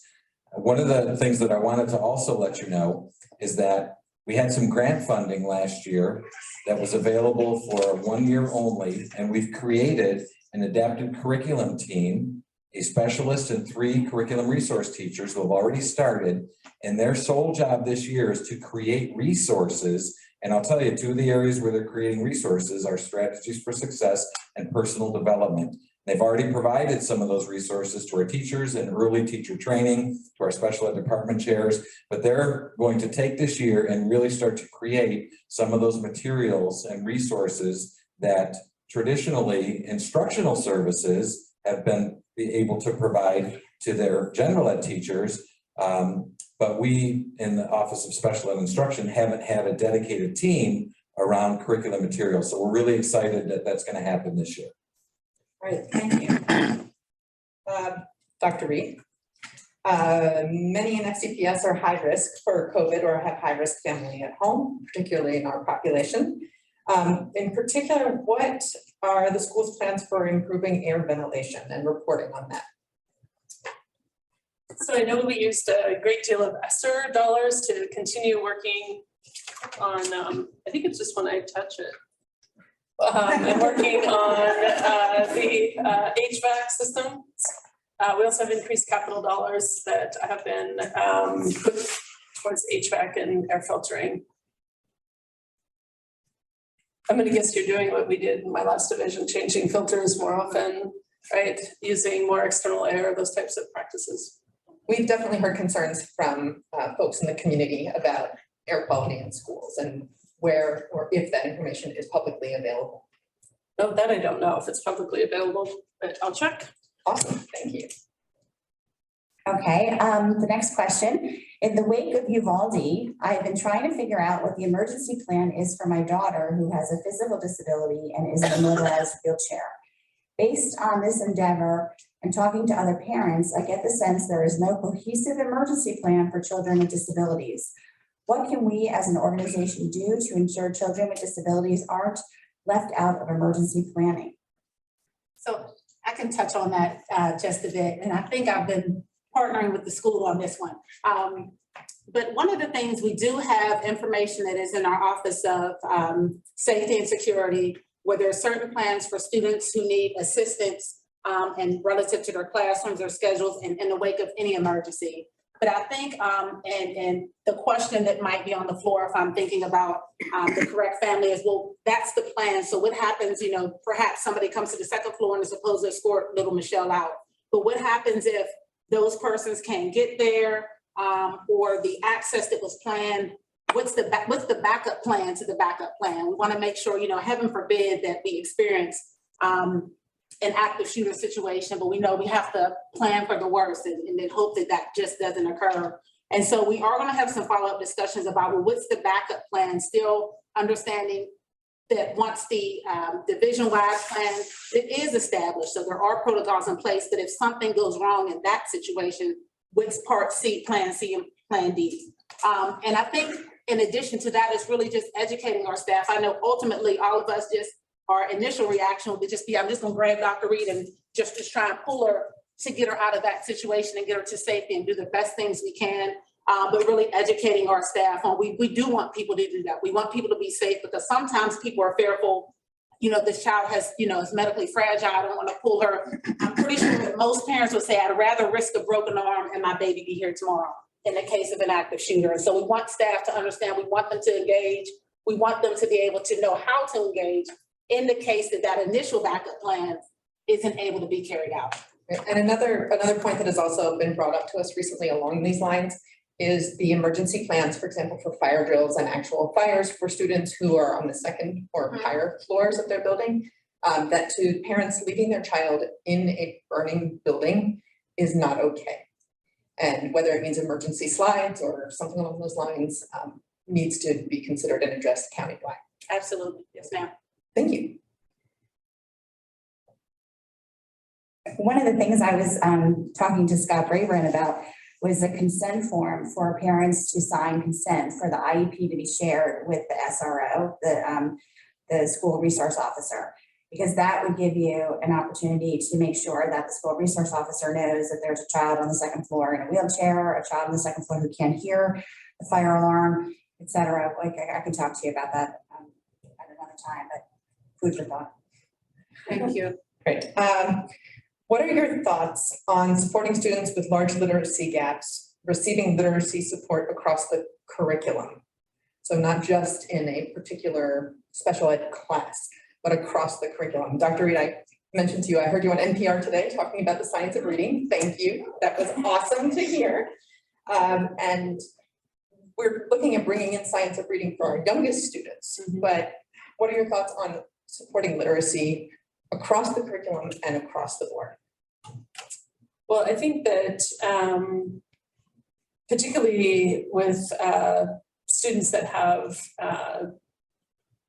Q: One of the things that I wanted to also let you know is that we had some grant funding last year that was available for 1 year only, and we've created an adapted curriculum team, a specialist and 3 curriculum resource teachers who have already started, and their sole job this year is to create resources. And I'll tell you, 2 of the areas where they're creating resources are strategies for success and personal development. They've already provided some of those resources to our teachers and early teacher training, to our special ed department chairs, but they're going to take this year and really start to create some of those materials and resources that traditionally instructional services have been able to provide to their general ed teachers. But we in the Office of Special Ed Instruction haven't had a dedicated team around curriculum materials. So we're really excited that that's going to happen this year.
O: All right, thank you. Dr. Reid, many in FCPS are high risk for COVID or have high risk family at home, particularly in our population. In particular, what are the school's plans for improving air ventilation and reporting on that?
G: So I know we used a great deal of ESSER dollars to continue working on, I think it's just when I touch it. And working on the HVAC system. We also have increased capital dollars that have been put towards HVAC and air filtering. I'm going to guess you're doing what we did in my last division, changing filters more often, right? Using more external air, those types of practices.
O: We've definitely heard concerns from folks in the community about air quality in schools and where or if that information is publicly available.
G: No, that I don't know if it's publicly available, but I'll check.
O: Awesome, thank you.
P: Okay, the next question. In the wake of Uvalde, I've been trying to figure out what the emergency plan is for my daughter who has a physical disability and is in a motorized wheelchair. Based on this endeavor and talking to other parents, I get the sense there is no cohesive emergency plan for children with disabilities. What can we as an organization do to ensure children with disabilities aren't left out of emergency planning?
I: So I can touch on that just a bit, and I think I've been partnering with the school on this one. But one of the things, we do have information that is in our Office of Safety and Security, where there are certain plans for students who need assistance and relative to their classrooms or schedules in the wake of any emergency. But I think, and the question that might be on the floor, if I'm thinking about the correct family, is, well, that's the plan. So what happens, you know, perhaps somebody comes to the second floor and is supposed to escort little Michelle out. But what happens if those persons can't get there or the access that was planned? What's the backup plan to the backup plan? We want to make sure, you know, heaven forbid that we experience an active shooter situation, but we know we have to plan for the worst and then hope that that just doesn't occur. And so we are going to have some follow-up discussions about, well, what's the backup plan, still understanding that once the division-wide plan it is established, so there are protocols in place, but if something goes wrong in that situation, what's part C, plan C, and plan D? And I think in addition to that, it's really just educating our staff. I know ultimately all of us just, our initial reaction would just be, I'm just gonna grab Dr. Reid and just try and pull her to get her out of that situation and get her to safety and do the best things we can. But really educating our staff on, we do want people to do that. We want people to be safe because sometimes people are fearful, you know, this child has, you know, is medically fragile, I don't wanna pull her. I'm pretty sure that most parents would say, I'd rather risk a broken arm and my baby be here tomorrow in the case of an active shooter. And so we want staff to understand, we want them to engage, we want them to be able to know how to engage in the case that that initial backup plan isn't able to be carried out.
O: And another point that has also been brought up to us recently along these lines is the emergency plans, for example, for fire drills and actual fires for students who are on the second or higher floors of their building, that to parents leaving their child in a burning building is not okay. And whether it means emergency slides or something along those lines needs to be considered and addressed countywide.
I: Absolutely, yes ma'am.
O: Thank you.
P: One of the things I was talking to Scott Braverman about was a consent form for parents to sign consent for the IEP to be shared with the SRO, the school resource officer, because that would give you an opportunity to make sure that the school resource officer knows that there's a child on the second floor in a wheelchair, a child on the second floor who can't hear the fire alarm, et cetera. Like I can talk to you about that at another time, but food for thought.
O: Thank you. Great. What are your thoughts on supporting students with large literacy gaps receiving literacy support across the curriculum? So not just in a particular special ed class, but across the curriculum. Dr. Reid, I mentioned to you, I heard you on NPR today talking about the science of reading. Thank you. That was awesome to hear. And we're looking at bringing in science of reading for our youngest students, but what are your thoughts on supporting literacy across the curriculum and across the board?
G: Well, I think that particularly with students that have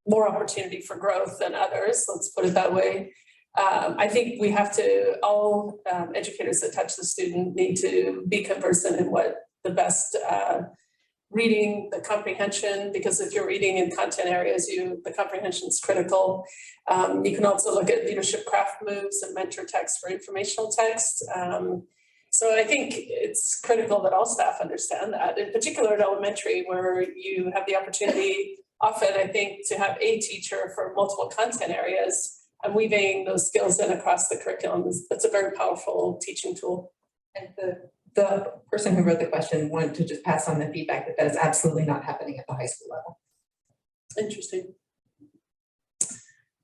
G: more opportunity for growth than others, let's put it that way. I think we have to, all educators that touch the student need to be conversant in what the best reading, the comprehension, because if you're reading in content areas, the comprehension is critical. You can also look at leadership craft moves and mentor text for informational text. So I think it's critical that all staff understand that, in particular at elementary, where you have the opportunity often, I think, to have a teacher for multiple content areas and weaving those skills in across the curriculum. That's a very powerful teaching tool.
O: And the person who wrote the question wanted to just pass on the feedback that is absolutely not happening at the high school level.
G: Interesting.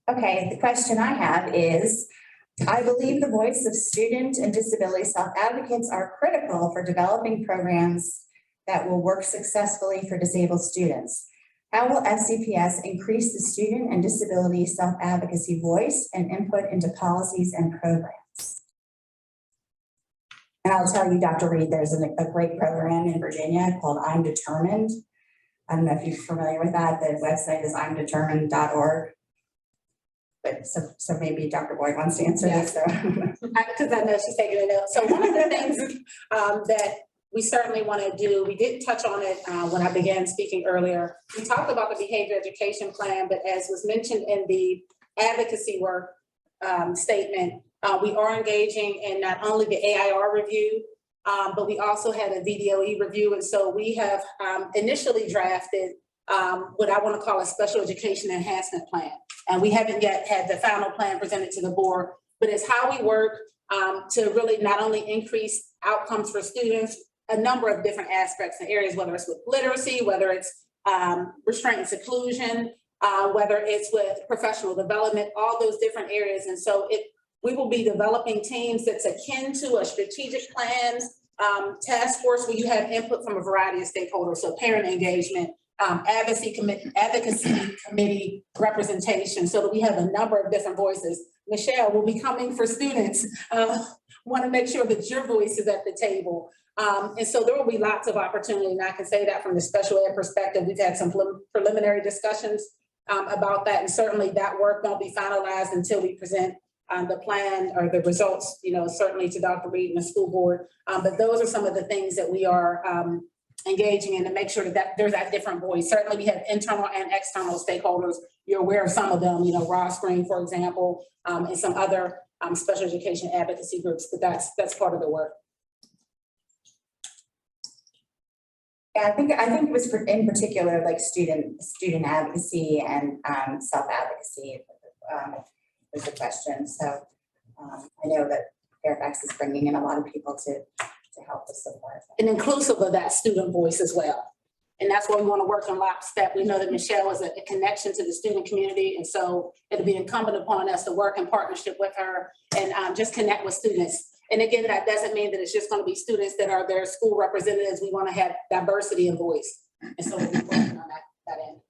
P: Okay, the question I have is, I believe the voice of student and disability self-advocates are critical for developing programs that will work successfully for disabled students. How will FCPS increase the student and disability self-advocacy voice and input into policies and programs? And I'll tell you, Dr. Reid, there's a great program in Virginia called I'm Determined. I don't know if you're familiar with that. The website is imdetermined.org. But so maybe Dr. Boyd wants to answer this. So.
I: Because I know she's taking a note. So one of the things that we certainly want to do, we did touch on it when I began speaking earlier. We talked about the behavior education plan, but as was mentioned in the advocacy work statement, we are engaging in not only the AIR review, but we also had a VDOE review. And so we have initially drafted what I want to call a special education enhancement plan. And we haven't yet had the final plan presented to the board, but it's how we work to really not only increase outcomes for students, a number of different aspects and areas, whether it's with literacy, whether it's restraint and seclusion, whether it's with professional development, all those different areas. And so we will be developing teams that's akin to a strategic plans task force where you have input from a variety of stakeholders, so parent engagement, advocacy committee representation, so that we have a number of different voices. Michelle will be coming for students. Want to make sure that your voice is at the table. And so there will be lots of opportunity, and I can say that from the special ed perspective, we've had some preliminary discussions about that, and certainly that work won't be finalized until we present the plan or the results, certainly to Dr. Reid and the school board. But those are some of the things that we are engaging in to make sure that there's that different voice. Certainly we have internal and external stakeholders. You're aware of some of them, Ross Green, for example, and some other special education advocacy groups, but that's part of the work.
P: Yeah, I think it was in particular like student advocacy and self-advocacy was the question. So I know that Fairfax is bringing in a lot of people to help us support.
I: And inclusive of that student voice as well. And that's why we want to work in lockstep. We know that Michelle is a connection to the student community. And so it'll be incumbent upon us to work in partnership with her and just connect with students. And again, that doesn't mean that it's just going to be students that are their school representatives. We want to have diversity and voice. And so we'll be working on that end.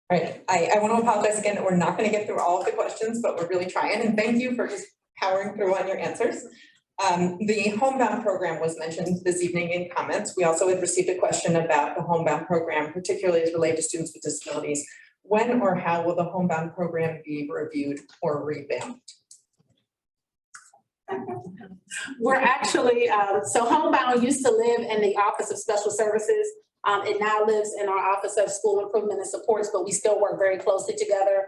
O: All right, I want to apologize again that we're not going to get through all of the questions, but we're really trying. And thank you for just powering through on your answers. The homebound program was mentioned this evening in comments. We also had received a question about the homebound program, particularly as related to students with disabilities. When or how will the homebound program be reviewed or revamped?
I: We're actually, so homebound used to live in the Office of Special Services. It now lives in our Office of School Improvement and Supports, but we still work very closely together.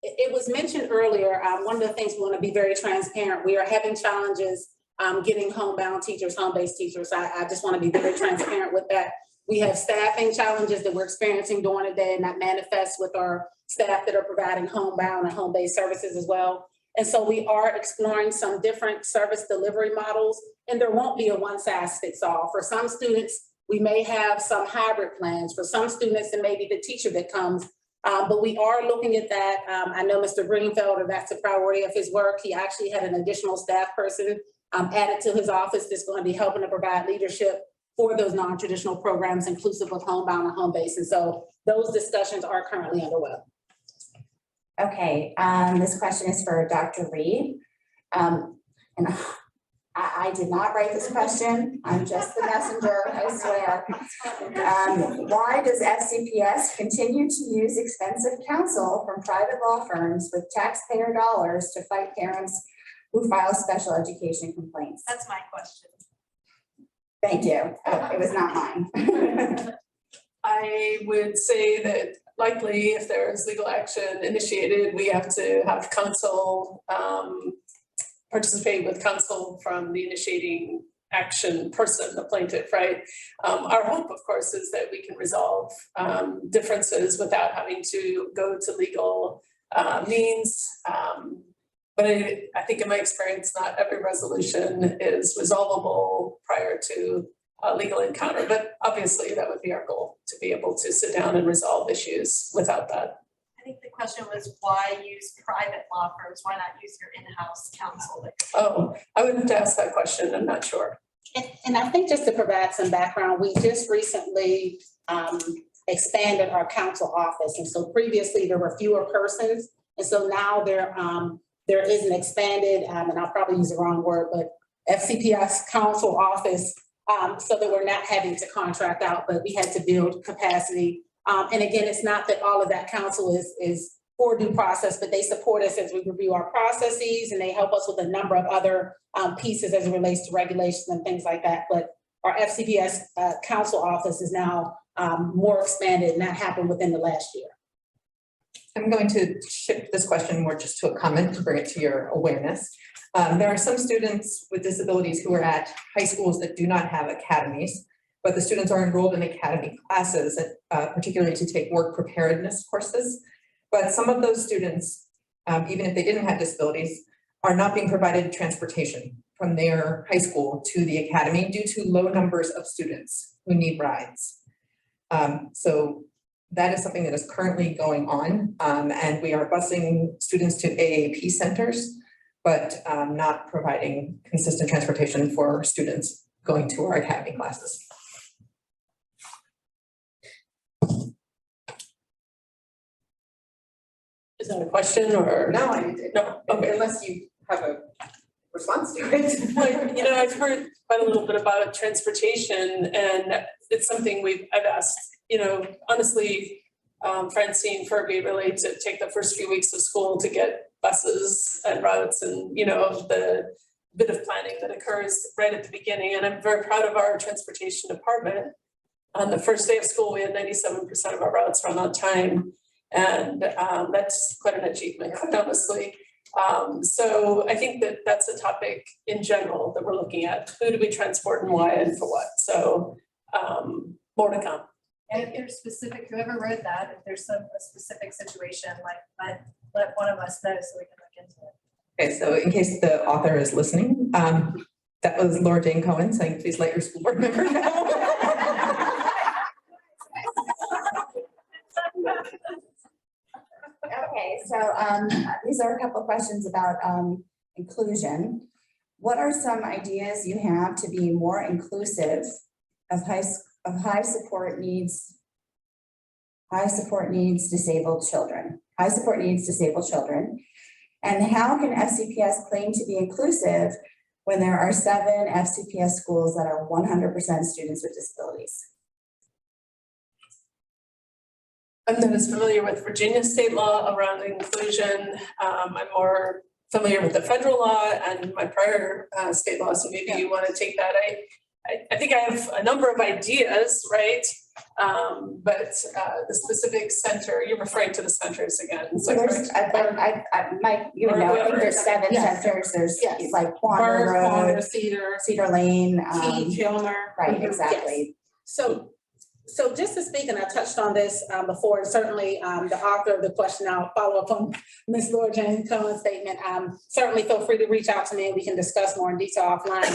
I: It was mentioned earlier, one of the things we want to be very transparent. We are having challenges getting homebound teachers, home-based teachers. I just want to be very transparent with that. We have staffing challenges that we're experiencing during the day, and that manifests with our staff that are providing homebound and home-based services as well. And so we are exploring some different service delivery models, and there won't be a one-size-fits-all. For some students, we may have some hybrid plans. For some students, it may be the teacher that comes. But we are looking at that. I know Mr. Greenfelder, that's a priority of his work. He actually had an additional staff person added to his office that's going to be helping to provide leadership for those non-traditional programs, inclusive of homebound and home-based. And so those discussions are currently underway.
P: Okay, this question is for Dr. Reid. And And I did not write this question. I'm just the messenger, I swear. Why does FCPS continue to use expensive counsel from private law firms with taxpayer dollars to fight parents who file special education complaints?
D: That's my question.
P: Thank you. It was not mine.
G: I would say that likely if there is legal action initiated, we have to have counsel participate with counsel from the initiating action person, the plaintiff, right? Our hope, of course, is that we can resolve differences without having to go to legal means. But I think in my experience, not every resolution is resolvable prior to a legal encounter, but obviously that would be our goal, to be able to sit down and resolve issues without that.
D: I think the question was why use private law firms? Why not use your in-house counsel?
G: Oh, I would have to ask that question. I'm not sure.
I: And I think just to provide some background, we just recently expanded our counsel office. And so previously there were fewer persons. And so now there is an expanded, and I'll probably use the wrong word, but FCPS counsel office, so that we're not having to contract out, but we had to build capacity. And again, it's not that all of that counsel is for due process, but they support us as we review our processes, and they help us with a number of other pieces as it relates to regulations and things like that. But our FCPS counsel office is now more expanded, and that happened within the last year.
O: I'm going to shift this question more just to a comment to bring it to your awareness. There are some students with disabilities who are at high schools that do not have academies, but the students are enrolled in academy classes, particularly to take work preparedness courses. But some of those students, even if they didn't have disabilities, are not being provided transportation from their high school to the academy due to low numbers of students who need rides. So that is something that is currently going on, and we are busing students to AAP centers, but not providing consistent transportation for students going to our academy classes.
G: Is that a question or?
O: No, I didn't.
G: No, okay.
O: Unless you have a response to it.
G: Well, you know, I've heard quite a little bit about transportation, and it's something I've asked, you know, honestly, Francine Furby really to take the first few weeks of school to get buses and routes and, you know, the bit of planning that occurs right at the beginning. And I'm very proud of our transportation department. On the first day of school, we had 97% of our routes run on time. And that's quite an achievement, quite honestly. So I think that that's a topic in general that we're looking at. Who do we transport and why and for what? So more to come.
D: And if there's specific, whoever wrote that, if there's a specific situation, like let one of us know so we can look into it.
O: Okay, so in case the author is listening, that was Laura Jane Cohen saying, please let your school board member know.
P: Okay, so these are a couple of questions about inclusion. What are some ideas you have to be more inclusive of high support needs disabled children? High support needs disabled children. And how can FCPS claim to be inclusive when there are 7 FCPS schools that are 100% students with disabilities?
G: I'm not as familiar with Virginia state law around inclusion. I'm more familiar with the federal law and my prior state law, so maybe you want to take that. I think I have a number of ideas, right? But the specific center, you're referring to the centers again. So
P: there's, you would know, I think there's 7 centers. There's like Wander, Cedar Lane,
I: Kilmer.
P: Right, exactly.
I: Yes. So just to speak, and I touched on this before, and certainly the author of the question, I'll follow up on Ms. Laura Jane Cohen's statement. Certainly feel free to reach out to me and we can discuss more in detail offline.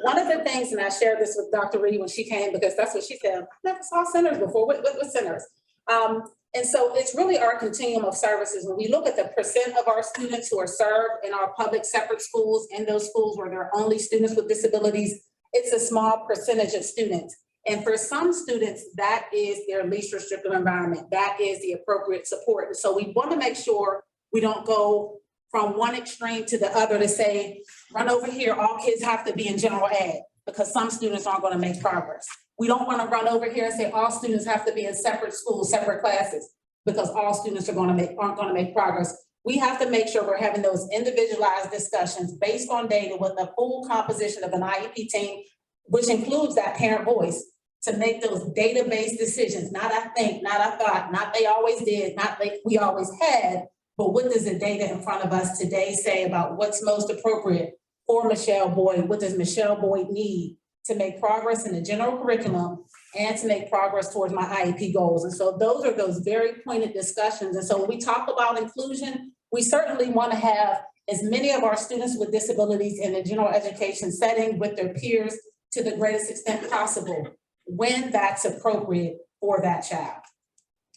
I: One of the things, and I shared this with Dr. Reid when she came, because that's what she said, I never saw centers before. What centers? And so it's really our continuum of services. When we look at the % of our students who are served in our public separate schools, in those schools where there are only students with disabilities, it's a small percentage of students. And for some students, that is their least restrictive environment. That is the appropriate support. And so we want to make sure we don't go from one extreme to the other to say, run over here, all kids have to be in general ed because some students aren't going to make progress. We don't want to run over here and say all students have to be in separate schools, separate classes, because all students aren't going to make progress. We have to make sure we're having those individualized discussions based on data with the full composition of an IEP team, which includes that parent voice, to make those data-based decisions, not I think, not I thought, not they always did, not like we always had, but what does the data in front of us today say about what's most appropriate for Michelle Boyd? What does Michelle Boyd need to make progress in the general curriculum and to make progress towards my IEP goals? And so those are those very pointed discussions. And so when we talk about inclusion, we certainly want to have as many of our students with disabilities in the general education setting with their peers to the greatest extent possible when that's appropriate for that child.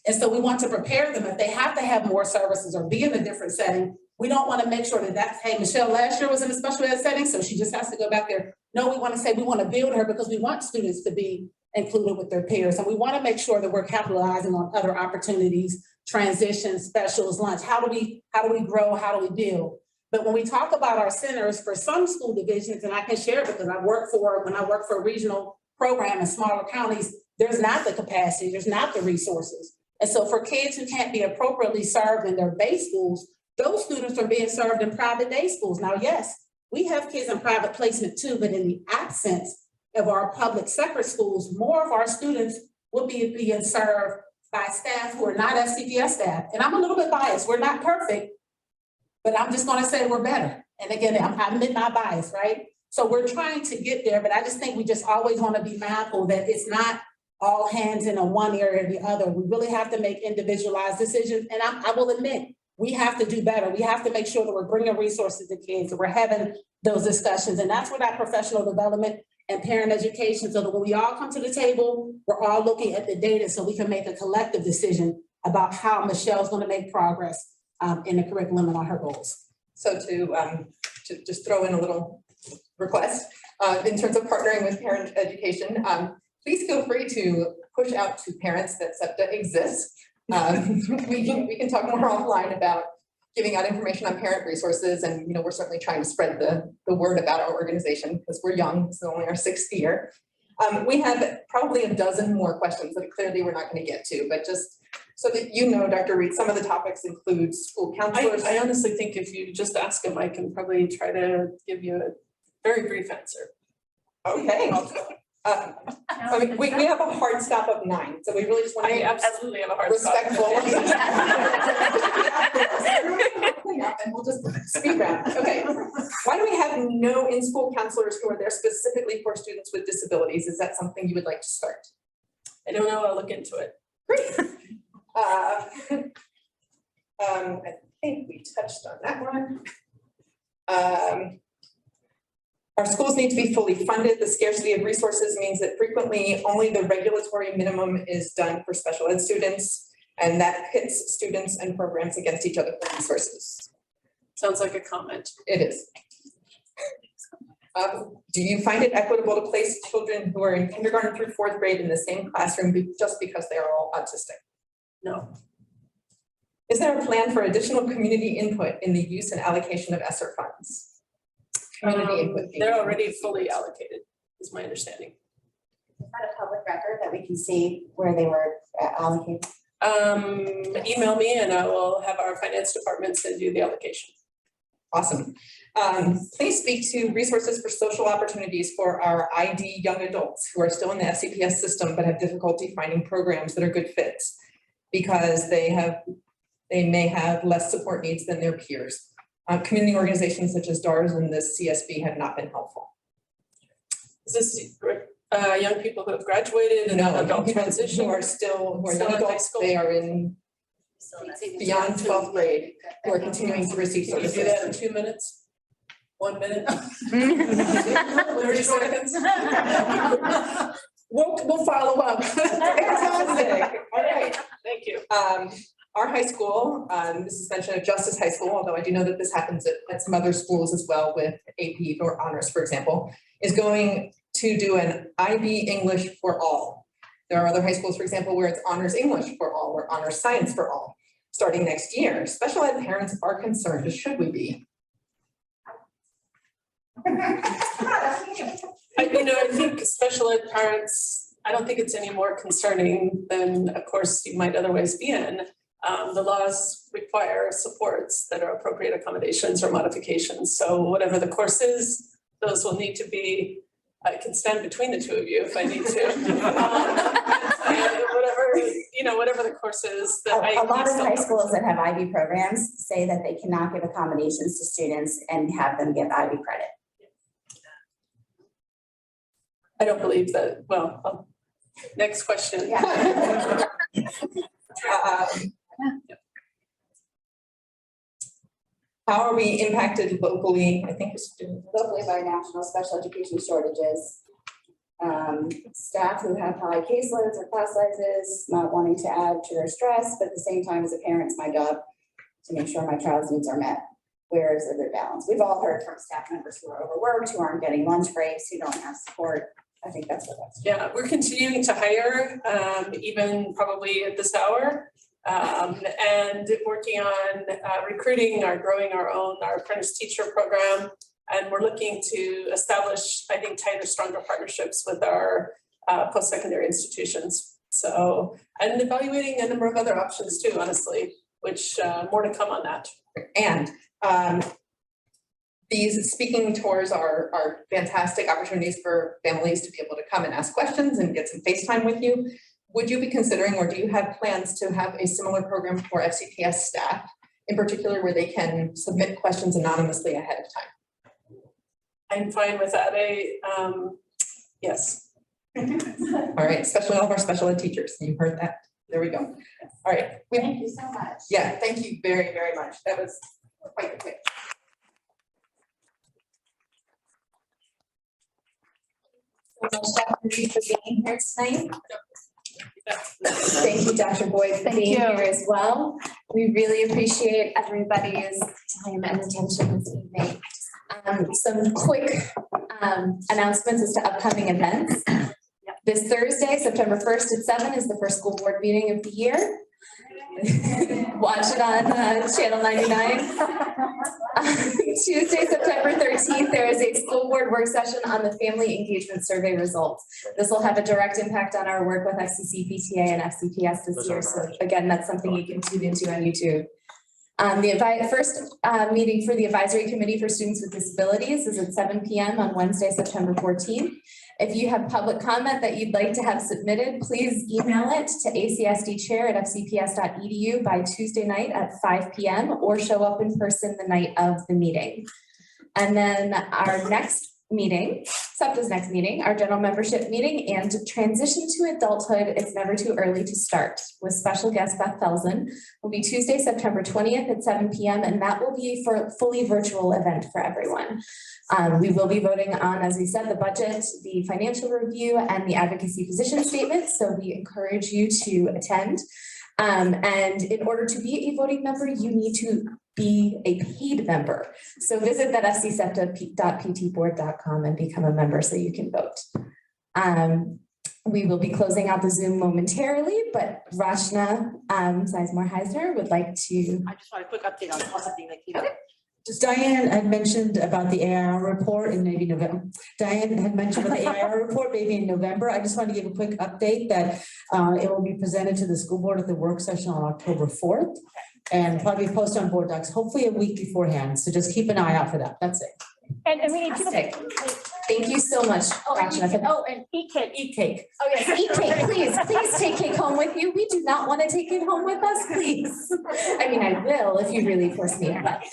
I: And so we want to prepare them if they have to have more services or be in a different setting. We don't want to make sure that that's, hey, Michelle last year was in a special ed setting, so she just has to go back there. No, we want to say we want to build her because we want students to be included with their peers. And we want to make sure that we're capitalizing on other opportunities, transitions, specials, lunch. How do we grow? How do we build? But when we talk about our centers for some school divisions, and I can share because when I work for a regional program in smaller counties, there's not the capacity, there's not the resources. And so for kids who can't be appropriately served in their base schools, those students are being served in private day schools. Now, yes, we have kids in private placement too, but in the absence of our public separate schools, more of our students will be being served by staff who are not FCPS staff. And I'm a little bit biased, we're not perfect, but I'm just gonna say we're better. And again, I admit my bias, right? So we're trying to get there, but I just think we just always wanna be mindful that it's not all hands in on one area or the other. We really have to make individualized decisions. And I will admit, we have to do better. We have to make sure that we're bringing resources to kids, that we're having those discussions. And that's where that professional development and parent education, so that when we all come to the table, we're all looking at the data so we can make a collective decision about how Michelle's gonna make progress in the curriculum and on her goals.
O: So to just throw in a little request, in terms of partnering with parent education, please feel free to push out to parents that SEPTA exists. We can talk more offline about giving out information on parent resources, and we're certainly trying to spread the word about our organization because we're young. This is only our 6th year. We have probably a dozen more questions that clearly we're not going to get to, but just so that Dr. Reid, some of the topics include school counselors.
M: I honestly think if you just ask him, I can probably try to give you a very brief answer.
O: Okay. I mean, we have a hard stop of 9, so we really just want to be
M: absolutely have a hard
O: respectful. And we'll just speed round. Okay. Why do we have no in-school counselors who are there specifically for students with disabilities? Is that something you would like to start?
M: I don't know. I'll look into it.
O: Great. I think we touched on that one. Our schools need to be fully funded. The scarcity of resources means that frequently only the regulatory minimum is done for special ed students, and that pits students and programs against each other for resources.
M: Sounds like a comment.
O: It is. Do you find it equitable to place children who are in kindergarten through 4th grade in the same classroom just because they are all autistic?
M: No.
O: Is there a plan for additional community input in the use and allocation of ESSER funds?
M: They're already fully allocated, is my understanding.
P: Is that a public record that we can see where they were allocated?
M: Email me and I will have our finance department send you the allocation.
O: Awesome. Please speak to resources for social opportunities for our ID young adults who are still in the FCPS system but have difficulty finding programs that are good fits because they may have less support needs than their peers. Community organizations such as DARS and the CSB have not been helpful.
M: Is this young people who have graduated and adult transition?
O: Who are young adults, they are in beyond 12th grade, who are continuing to receive services.
M: Can you do that in 2 minutes? 1 minute? 30 seconds?
O: We'll follow up. Fantastic. All right.
M: Thank you.
O: Our high school, this is mentioned at Justice High School, although I do know that this happens at some other schools as well with AP or honors, for example, is going to do an IB English for all. There are other high schools, for example, where it's honors English for all or honors science for all. starting next year. Special ed parents are concerned, should we be?
G: I think special ed parents, I don't think it's any more concerning than a course you might otherwise be in. The laws require supports that are appropriate accommodations or modifications. So whatever the course is, those will need to be, I can stand between the two of you if I need to. Whatever the course is that
P: A lot of high schools that have IB programs say that they cannot give accommodations to students and have them get IB credit.
G: I don't believe that. Well, next question.
P: Yeah.
O: How are we impacted locally? I think it's
P: Locally by national special education shortages. Staff who have high caseloads or class sizes, not wanting to add to their stress, but at the same time as a parent, it's my job to make sure my child's needs are met. Where is the good balance? We've all heard from staff members who are overworked, who aren't getting lunch breaks, who don't have support. I think that's what that's.
G: Yeah, we're continuing to hire, even probably at this hour, and working on recruiting or growing our apprentice teacher program. And we're looking to establish, I think, tighter, stronger partnerships with our post-secondary institutions. So, and evaluating a number of other options too, honestly, which more to come on that.
O: And these speaking tours are fantastic opportunities for families to be able to come and ask questions and get some FaceTime with you. Would you be considering, or do you have plans to have a similar program for FCPS staff, in particular where they can submit questions anonymously ahead of time?
G: I'm fine with that. Yes.
O: All right, especially all of our special ed teachers. You heard that. There we go. All right.
P: Thank you so much.
O: Yeah, thank you very, very much. That was quite the pitch.
A: Dr. Reid for being here tonight. Thank you, Dr. Boyd, for being here as well. We really appreciate everybody's time and attention this evening. Some quick announcements as to upcoming events. This Thursday, September 1st at 7 is the first school board meeting of the year. Watch it on Channel 99. Tuesday, September 13th, there is a school board work session on the family engagement survey results. This will have a direct impact on our work with FCCPTA and FCPS this year. So again, that's something you can tune into on YouTube. The first meeting for the Advisory Committee for Students with Disabilities is at 7 p.m. on Wednesday, September 14th. If you have public comment that you'd like to have submitted, please email it to acsdchair@fcps.edu by Tuesday night at 5 p.m. or show up in person the night of the meeting. And then our next meeting, SEPTA's next meeting, our general membership meeting, and transition to adulthood, it's never too early to start, with special guest Beth Felsen, will be Tuesday, September 20th at 7 p.m. and that will be for a fully virtual event for everyone. We will be voting on, as we said, the budget, the financial review, and the advocacy position statement. So we encourage you to attend. And in order to be a voting member, you need to be a paid member. So visit that fcsepta.ptboard.com and become a member so you can vote. We will be closing out the Zoom momentarily, but Rachna Sizemore-Heisner would like to.
R: I just want a quick update on something that came up.
I: Just Diane had mentioned about the AIR report in maybe November. Diane had mentioned about the AIR report maybe in November. I just want to give a quick update that it will be presented to the school board at the work session on October 4th and probably posted on board docs, hopefully a week beforehand. So just keep an eye out for that. That's it.
C: And we need to.
A: Thank you so much.
C: And eat cake.
I: Eat cake.
A: Oh yes, eat cake, please. Please take cake home with you. We do not want to take it home with us, please. I mean, I will if you really force me, but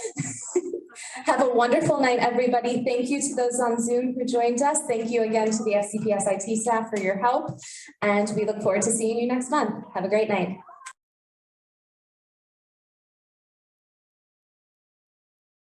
A: have a wonderful night, everybody. Thank you to those on Zoom who joined us. Thank you again to the FCPS IT staff for your help. And we look forward to seeing you next month. Have a great night.